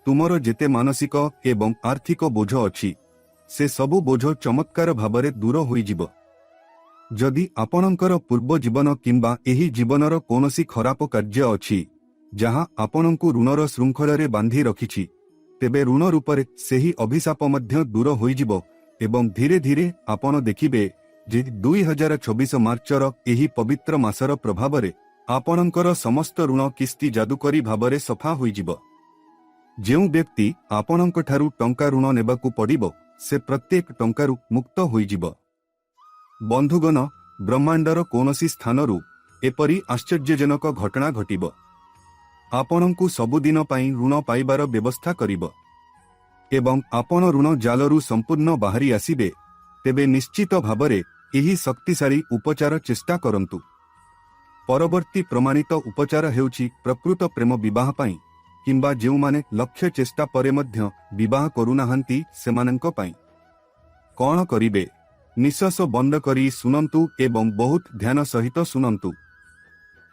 ତୁମର ଯେତେ ମାନସିକ ଏବଂ ଆର୍ଥିକ ବୋଝ ଅଛି, ସେ ସବୁ ବୋଝ ଚମତ୍କାର ଭାବରେ ଦୂର ହୋଇଯିବ। ଯଦି ଆପଣଙ୍କର ପୂର୍ବ ଜୀବନ କିମ୍ବା ଏହି ଜୀବନର କୌଣସି ଖରାପ କାର୍ଯ୍ୟ ଅଛି ଯାହା ଆପଣଙ୍କୁ ଋଣର ଶୃଙ୍ଖଳରେ ବାନ୍ଧି ରଖିଛି, ତେବେ ଋଣ ରୂପରେ ସେହି ଅଭିଶାପ ମଧ୍ୟ ଦୂର ହୋଇଯିବ ଏବଂ ଧୀରେ ଧୀରେ ଆପଣ ଦେଖିବେ ଯେ 2024 ମାର୍ଚ୍ଚର ଏହି ପବିତ୍ର ମାସର ପ୍ରଭାବରେ ଆପଣଙ୍କର ସମସ୍ତ ଋଣ କିସ୍ତି ଯାଦୁକରୀ ଭାବରେ ସଫା ହୋଇଯିବ। ଯେଉଁ ବ୍ୟକ୍ତି ଆପଣଙ୍କଠାରୁ ଟଙ୍କା ଋଣ ନେବାକୁ ପଡ଼ିବ, ସେ ପ୍ରତ୍ୟେକ ଟଙ୍କାରୁ ମୁକ୍ତ ହୋଇଯିବ। ବନ୍ଧୁଗଣ, ବ୍ରହ୍ମାଣ୍ଡର କୌଣସି ସ୍ଥାନରୁ ଏପରି ଆଶ୍ଚର୍ଯ୍ୟଜନକ ଘଟଣା ଘଟିବ। ଆପଣଙ୍କୁ ସବୁଦିନ ପାଇଁ ଋଣ ପାଇବାର ବ୍ୟବସ୍ଥା କରିବ ଏବଂ ଆପଣ ଋଣ ଜାଲରୁ ସମ୍ପୂର୍ଣ୍ଣ ବାହାରି ଆସିବେ। ତେବେ ନିଶ୍ଚିତ ଭାବରେ ଏହି ଶକ୍ତିଶାଳୀ ଉପଚାର ଚେଷ୍ଟା କରନ୍ତୁ। ପରବର୍ତ୍ତୀ ପ୍ରମାଣିତ ଉପଚାର ହେଉଛି ପ୍ରକୃତ ପ୍ରେମ ବିବାହ ପାଇଁ କିମ୍ବା ଯେଉଁମାନେ ଲକ୍ଷ୍ୟ ଚେଷ୍ଟା ପରେ ମଧ୍ୟ ବିବାହ କରୁନାହାନ୍ତି ସେମାନଙ୍କ ପାଇଁ। କ'ଣ କରିବେ? ନିଶ୍ୱାସ ବନ୍ଦ କରି ଶୁଣନ୍ତୁ ଏବଂ ବହୁତ ଧ୍ୟାନ ସହିତ ଶୁଣନ୍ତୁ।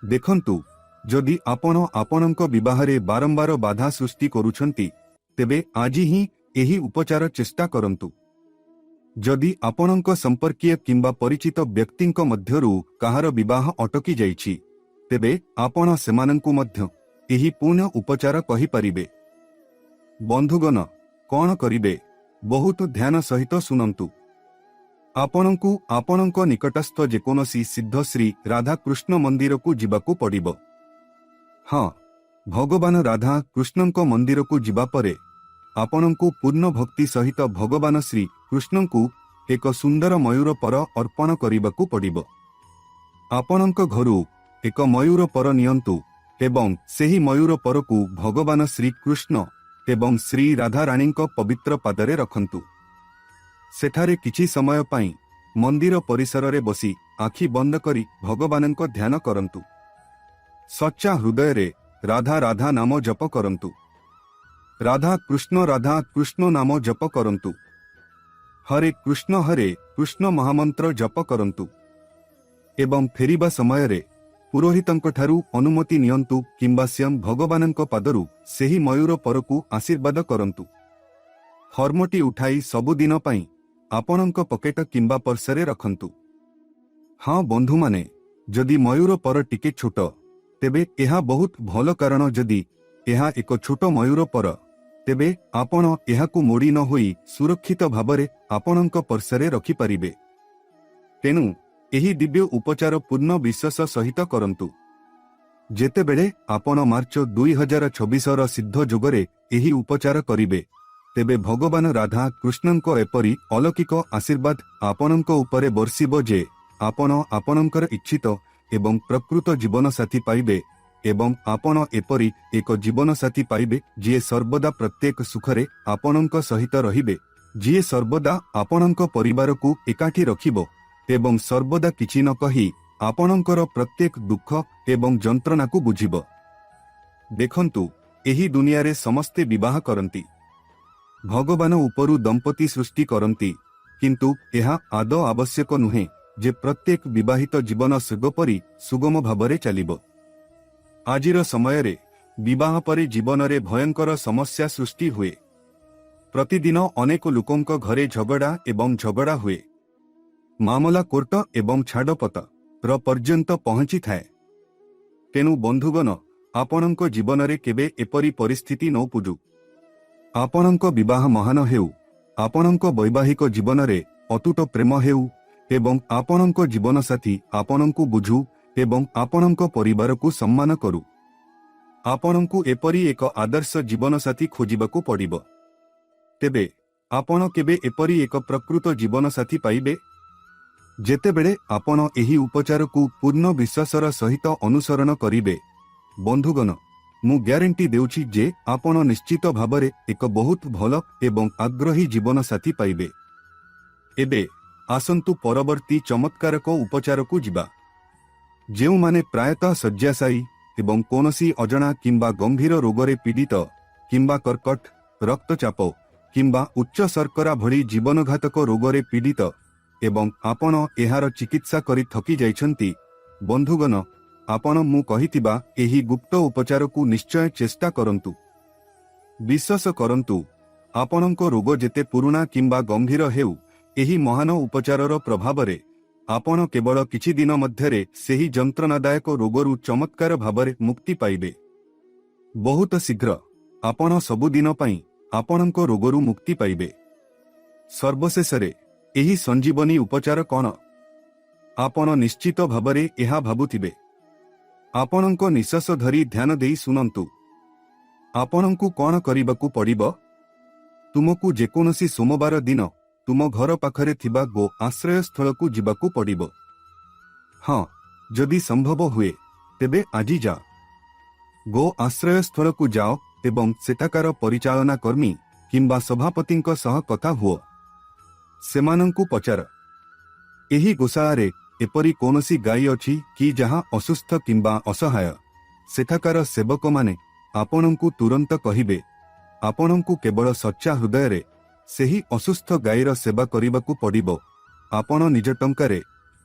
ଦେଖନ୍ତୁ, ଯଦି ଆପଣ ଆପଣଙ୍କ ବିବାହରେ ବାରମ୍ବାର ବାଧା ସୃଷ୍ଟି କରୁଛନ୍ତି, ତେବେ ଆଜି ହିଁ ଏହି ଉପଚାର ଚେଷ୍ଟା କରନ୍ତୁ। ଯଦି ଆପଣଙ୍କ ସମ୍ପର୍କୀୟ କିମ୍ବା ପରିଚିତ ବ୍ୟକ୍ତିଙ୍କ ମଧ୍ୟରୁ କାହାର ବିବାହ ଅଟକି ଯାଇଛି, ତେବେ ଆପଣ ସେମାନଙ୍କୁ ମଧ୍ୟ ଏହି ପୁଣ୍ୟ ଉପଚାର କହିପାରିବେ। ବନ୍ଧୁଗଣ, କ'ଣ କରିବେ? ବହୁତ ଧ୍ୟାନ ସହିତ ଶୁଣନ୍ତୁ। ଆପଣଙ୍କୁ ଆପଣଙ୍କ ନିକଟସ୍ଥ ଯେକୌଣସି ସିଦ୍ଧ ଶ୍ରୀ ରାଧାକୃଷ୍ଣ ମନ୍ଦିରକୁ ଯିବାକୁ ପଡ଼ିବ। ହଁ, ଭଗବାନ ରାଧା କୃଷ୍ଣଙ୍କ ମନ୍ଦିରକୁ ଯିବା ପରେ ଆପଣଙ୍କୁ ପୂର୍ଣ୍ଣ ଭକ୍ତି ସହିତ ଭଗବାନ ଶ୍ରୀ କୃଷ୍ଣଙ୍କୁ ଏକ ସୁନ୍ଦର ମୟୂର ପର ଅର୍ପଣ କରିବାକୁ ପଡ଼ିବ। ଆପଣଙ୍କ ଘରୁ ଏକ ମୟୂର ପର ନିଅନ୍ତୁ ଏବଂ ସେହି ମୟୂର ପରକୁ ଭଗବାନ ଶ୍ରୀକୃଷ୍ଣ ଏବଂ ଶ୍ରୀ ରାଧାରାଣୀଙ୍କ ପବିତ୍ର ପାଦରେ ରଖନ୍ତୁ। ସେଠାରେ କିଛି ସମୟ ପାଇଁ ମନ୍ଦିର ପରିସରରେ ବସି ଆଖି ବନ୍ଦ କରି ଭଗବାନଙ୍କ ଧ୍ୟାନ କରନ୍ତୁ। ସଚ୍ଚା ହୃଦୟରେ ରାଧା ରାଧା ନାମ ଜପ କରନ୍ତୁ। ରାଧା କୃଷ୍ଣ ନାମ ଜପ କରନ୍ତୁ। ହରେ କୃଷ୍ଣ ମହାମନ୍ତ୍ର ଜପ କରନ୍ତୁ ଏବଂ ଫେରିବା ସମୟରେ ପୁରୋହିତଙ୍କଠାରୁ ଅନୁମତି ନିଅନ୍ତୁ କିମ୍ବା ସ୍ୱୟଂ ଭଗବାନଙ୍କ ପାଦରୁ ସେହି ମୟୂର ପରକୁ ଆଶୀର୍ବାଦ କରନ୍ତୁ। ଫର୍ମଟି ଉଠାଇ ସବୁଦିନ ପାଇଁ ଆପଣଙ୍କ ପକେଟ କିମ୍ବା ପର୍ସରେ ରଖନ୍ତୁ। ହଁ ବନ୍ଧୁମାନେ, ଯଦି ମୟୂର ପର ଟିକେ ଛୋଟ, ତେବେ ଏହା ବହୁତ ଭଲ, କାରଣ ଯଦି ଏହା ଏକ ଛୋଟ ମୟୂର ପର, ତେବେ ଆପଣ ଏହାକୁ ମୋଡ଼ି ନ ହୋଇ ସୁରକ୍ଷିତ ଭାବରେ ଆପଣଙ୍କ ପର୍ସରେ ରଖିପାରିବେ। ତେଣୁ ଏହି ଦିବ୍ୟ ଉପଚାର ପୂର୍ଣ୍ଣ ବିଶ୍ୱାସ ସହିତ କରନ୍ତୁ। ଯେତେବେଳେ ଆପଣ ମାର୍ଚ୍ଚ 2026ର ସିଦ୍ଧ ଯୁଗରେ ଏହି ଉପଚାର କରିବେ, ତେବେ ଭଗବାନ ରାଧା କୃଷ୍ଣଙ୍କ ଏପରି ଅଲୌକିକ ଆଶୀର୍ବାଦ ଆପଣଙ୍କ ଉପରେ ବର୍ଷିବ ଯେ ଆପଣ ଆପଣଙ୍କର ଇଚ୍ଛିତ ଏବଂ ପ୍ରକୃତ ଜୀବନସାଥୀ ପାଇବେ ଏବଂ ଆପଣ ଏପରି ଏକ ଜୀବନସାଥୀ ପାଇବେ ଯିଏ ସର୍ବଦା ପ୍ରତ୍ୟେକ ସୁଖରେ ଆପଣଙ୍କ ସହିତ ରହିବେ, ଯିଏ ସର୍ବଦା ଆପଣଙ୍କ ପରିବାରକୁ ଏକାଠି ରଖିବ ଏବଂ ସର୍ବଦା କିଛି ନ କହି ଆପଣଙ୍କର ପ୍ରତ୍ୟେକ ଦୁଃଖ ଏବଂ ଯନ୍ତ୍ରଣାକୁ ବୁଝିବ। ଦେଖନ୍ତୁ, ଏହି ଦୁନିଆରେ ସମସ୍ତେ ବିବାହ କରନ୍ତି। ଭଗବାନ ଉପରୁ ଦମ୍ପତି ସୃଷ୍ଟି କରନ୍ତି, କିନ୍ତୁ ଏହା ଆଦୌ ଆବଶ୍ୟକ ନୁହେଁ ଯେ ପ୍ରତ୍ୟେକ ବିବାହିତ ଜୀବନ ସେଗପରି ସୁଗମ ଭାବରେ ଚାଲିବ। ଆଜିର ସମୟରେ ବିବାହ ପରେ ଜୀବନରେ ଭୟଙ୍କର ସମସ୍ୟା ସୃଷ୍ଟି ହୁଏ। ପ୍ରତିଦିନ ଅନେକ ଲୋକଙ୍କ ଘରେ ଝଗଡ଼ା ଏବଂ ଝଗଡ଼ା ହୁଏ। ମାମଲା କୋର୍ଟ ଏବଂ ଛାଡ଼ପତ୍ର ପର୍ଯ୍ୟନ୍ତ ପହଞ୍ଚିଥାଏ। ତେଣୁ ବନ୍ଧୁଗଣ, ଆପଣଙ୍କ ଜୀବନରେ କେବେ ଏପରି ପରିସ୍ଥିତି ନ ଉପୁଜୁ। ଆପଣଙ୍କ ବିବାହ ମହାନ ହେଉ, ଆପଣଙ୍କ ବୈବାହିକ ଜୀବନରେ ଅତୁଟ ପ୍ରେମ ହେଉ ଏବଂ ଆପଣଙ୍କ ଜୀବନସାଥୀ ଆପଣଙ୍କୁ ବୁଝୁ ଏବଂ ଆପଣଙ୍କ ପରିବାରକୁ ସମ୍ମାନ କରୁ। ଆପଣଙ୍କୁ ଏପରି ଏକ ଆଦର୍ଶ ଜୀବନସାଥୀ ଖୋଜିବାକୁ ପଡ଼ିବ। ତେବେ ଆପଣ କେବେ ଏପରି ଏକ ପ୍ରକୃତ ଜୀବନସାଥୀ ପାଇବେ? ଯେତେବେଳେ ଆପଣ ଏହି ଉପଚାରକୁ ପୂର୍ଣ୍ଣ ବିଶ୍ୱାସର ସହିତ ଅନୁସରଣ କରିବେ, ବନ୍ଧୁଗଣ, ମୁଁ ଗ୍ୟାରେଣ୍ଟି ଦେଉଛି ଯେ ଆପଣ ନିଶ୍ଚିତ ଭାବରେ ଏକ ବହୁତ ଭଲ ଏବଂ ଆଗ୍ରହୀ ଜୀବନସାଥୀ ପାଇବେ। ଏବେ ଆସନ୍ତୁ ପରବର୍ତ୍ତୀ ଚମତ୍କାରକ ଉପଚାରକୁ ଯିବା। ଯେଉଁମାନେ ପ୍ରାୟତଃ ଶଯ୍ୟାଶାୟୀ ଏବଂ କୌଣସି ଅଜଣା କିମ୍ବା ଗମ୍ଭୀର ରୋଗରେ ପୀଡ଼ିତ କିମ୍ବା କର୍କଟ, ରକ୍ତଚାପ କିମ୍ବା ଉଚ୍ଚ ଶର୍କରା ଭଳି ଜୀବନଘାତକ ରୋଗରେ ପୀଡ଼ିତ ଏବଂ ଆପଣ ଏହାର ଚିକିତ୍ସା କରି ଥକି ଯାଇଛନ୍ତି, ବନ୍ଧୁଗଣ, ଆପଣ ମୁଁ କହିଥିବା ଏହି ଗୁପ୍ତ ଉପଚାରକୁ ନିଶ୍ଚୟ ଚେଷ୍ଟା କରନ୍ତୁ। ବିଶ୍ୱାସ କରନ୍ତୁ, ଆପଣଙ୍କ ରୋଗ ଯେତେ ପୁରୁଣା କିମ୍ବା ଗମ୍ଭୀର ହେଉ, ଏହି ମହାନ ଉପଚାରର ପ୍ରଭାବରେ ଆପଣ କେବଳ କିଛି ଦିନ ମଧ୍ୟରେ ସେହି ଯନ୍ତ୍ରଣାଦାୟକ ରୋଗରୁ ଚମତ୍କାର ଭାବରେ ମୁକ୍ତି ପାଇବେ। ବହୁତ ଶୀଘ୍ର ଆପଣ ସବୁଦିନ ପାଇଁ ଆପଣଙ୍କ ରୋଗରୁ ମୁକ୍ତି ପାଇବେ। ସର୍ବଶେଷରେ ଏହି ସଞ୍ଜୀବନୀ ଉପଚାର କ'ଣ? ଆପଣ ନିଶ୍ଚିତ ଭାବରେ ଏହା ଭାବୁଥିବେ। ଆପଣଙ୍କ ନିଶ୍ୱାସ ଧରି ଧ୍ୟାନ ଦେଇ ଶୁଣନ୍ତୁ। ଆପଣଙ୍କୁ କ'ଣ କରିବାକୁ ପଡ଼ିବ? ତୁମକୁ ଯେକୌଣସି ସୋମବାର ଦିନ ତୁମ ଘର ପାଖରେ ଥିବା ଗୋ ଆଶ୍ରୟସ୍ଥଳକୁ ଯିବାକୁ ପଡ଼ିବ। ହଁ, ଯଦି ସମ୍ଭବ ହୁଏ, ତେବେ ଆଜି ଯାଅ। ଗୋ ଆଶ୍ରୟସ୍ଥଳକୁ ଯାଅ ଏବଂ ସେଠାକାର ପରିଚାଳନା କର୍ମୀ କିମ୍ବା ସଭାପତିଙ୍କ ସହ କଥା ହୁଅ। ସେମାନଙ୍କୁ ପଚାର, ଏହି ଗୋଶାଳାରେ ଏପରି କୌଣସି ଗାଈ ଅଛି କି ଯାହା ଅସୁସ୍ଥ କିମ୍ବା ଅସହାୟ? ସେଠାକାର ସେବକମାନେ ଆପଣଙ୍କୁ ତୁରନ୍ତ କହିବେ। ଆପଣଙ୍କୁ କେବଳ ସଚ୍ଚା ହୃଦୟରେ ସେହି ଅସୁସ୍ଥ ଗାଈର ସେବା କରିବାକୁ ପଡ଼ିବ। ଆପଣ ନିଜ ଟଙ୍କାରେ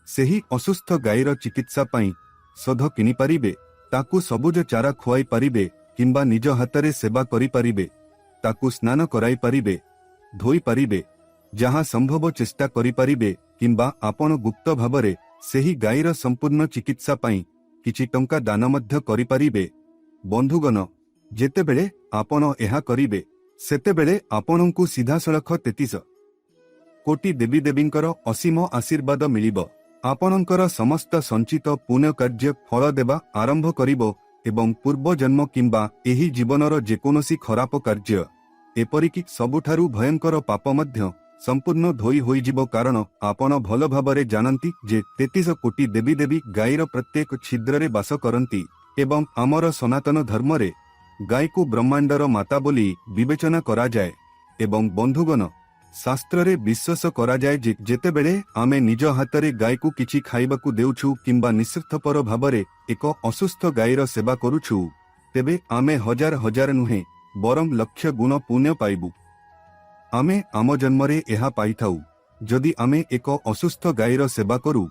ସେହି ଅସୁସ୍ଥ ଗାଈର ଚିକିତ୍ସା ପାଇଁ ଶୋଧ କିଣିପାରିବେ, ତାକୁ ସବୁଜ ଚାରା ଖୁଆଇ ପାରିବେ କିମ୍ବା ନିଜ ହାତରେ ସେବା କରିପାରିବେ, ତାକୁ ସ୍ନାନ କରାଇପାରିବେ, ଧୋଇପାରିବେ, ଯାହା ସମ୍ଭବ ଚେଷ୍ଟା କରିପାରିବେ କିମ୍ବା ଆପଣ ଗୁପ୍ତ ଭାବରେ ସେହି ଗାଈର ସମ୍ପୂର୍ଣ୍ଣ ଚିକିତ୍ସା ପାଇଁ କିଛି ଟଙ୍କା ଦାନ ମଧ୍ୟ କରିପାରିବେ। ବନ୍ଧୁଗଣ, ଯେତେବେଳେ ଆପଣ ଏହା କରିବେ, ସେତେବେଳେ ଆପଣଙ୍କୁ ସିଧାସଳଖ 33 କୋଟି ଦେବୀଦେବୀଙ୍କର ଅସୀମ ଆଶୀର୍ବାଦ ମିଳିବ। ଆପଣଙ୍କର ସମସ୍ତ ସଞ୍ଚିତ ପୁଣ୍ୟ କାର୍ଯ୍ୟ ଫଳ ଦେବା ଆରମ୍ଭ କରିବ ଏବଂ ପୂର୍ବଜନ୍ମ କିମ୍ବା ଏହି ଜୀବନର ଯେକୌଣସି ଖରାପ କାର୍ଯ୍ୟ, ଏପରିକି ସବୁଠାରୁ ଭୟଙ୍କର ପାପ ମଧ୍ୟ ସମ୍ପୂର୍ଣ୍ଣ ଧୋଇ ହୋଇଯିବ, କାରଣ ଆପଣ ଭଲ ଭାବରେ ଜାଣନ୍ତି ଯେ 33 କୋଟି ଦେବୀଦେବୀ ଗାଈର ପ୍ରତ୍ୟେକ ଛିଦ୍ରରେ ବାସ କରନ୍ତି ଏବଂ ଆମର ସନାତନ ଧର୍ମରେ ଗାଈକୁ ବ୍ରହ୍ମାଣ୍ଡର ମାତା ବୋଲି ବିବେଚନା କରାଯାଏ। ଏବଂ ବନ୍ଧୁଗଣ, ଶାସ୍ତ୍ରରେ ବିଶ୍ୱାସ କରାଯାଏ ଯେ ଯେତେବେଳେ ଆମେ ନିଜ ହାତରେ ଗାଈକୁ କିଛି ଖାଇବାକୁ ଦେଉଛୁ କିମ୍ବା ନିଃସ୍ୱାର୍ଥପର ଭାବରେ ଏକ ଅସୁସ୍ଥ ଗାଈର ସେବା କରୁଛୁ, ତେବେ ଆମେ ହଜାର ହଜାର ନୁହେଁ ବରଂ ଲକ୍ଷ ଗୁଣ ପୁଣ୍ୟ ପାଇବୁ। ଆମେ ଆମ ଜନ୍ମରେ ଏହା ପାଇଥାଉ। ଯଦି ଆମେ ଏକ ଅସୁସ୍ଥ ଗାଈର ସେବା କରୁ,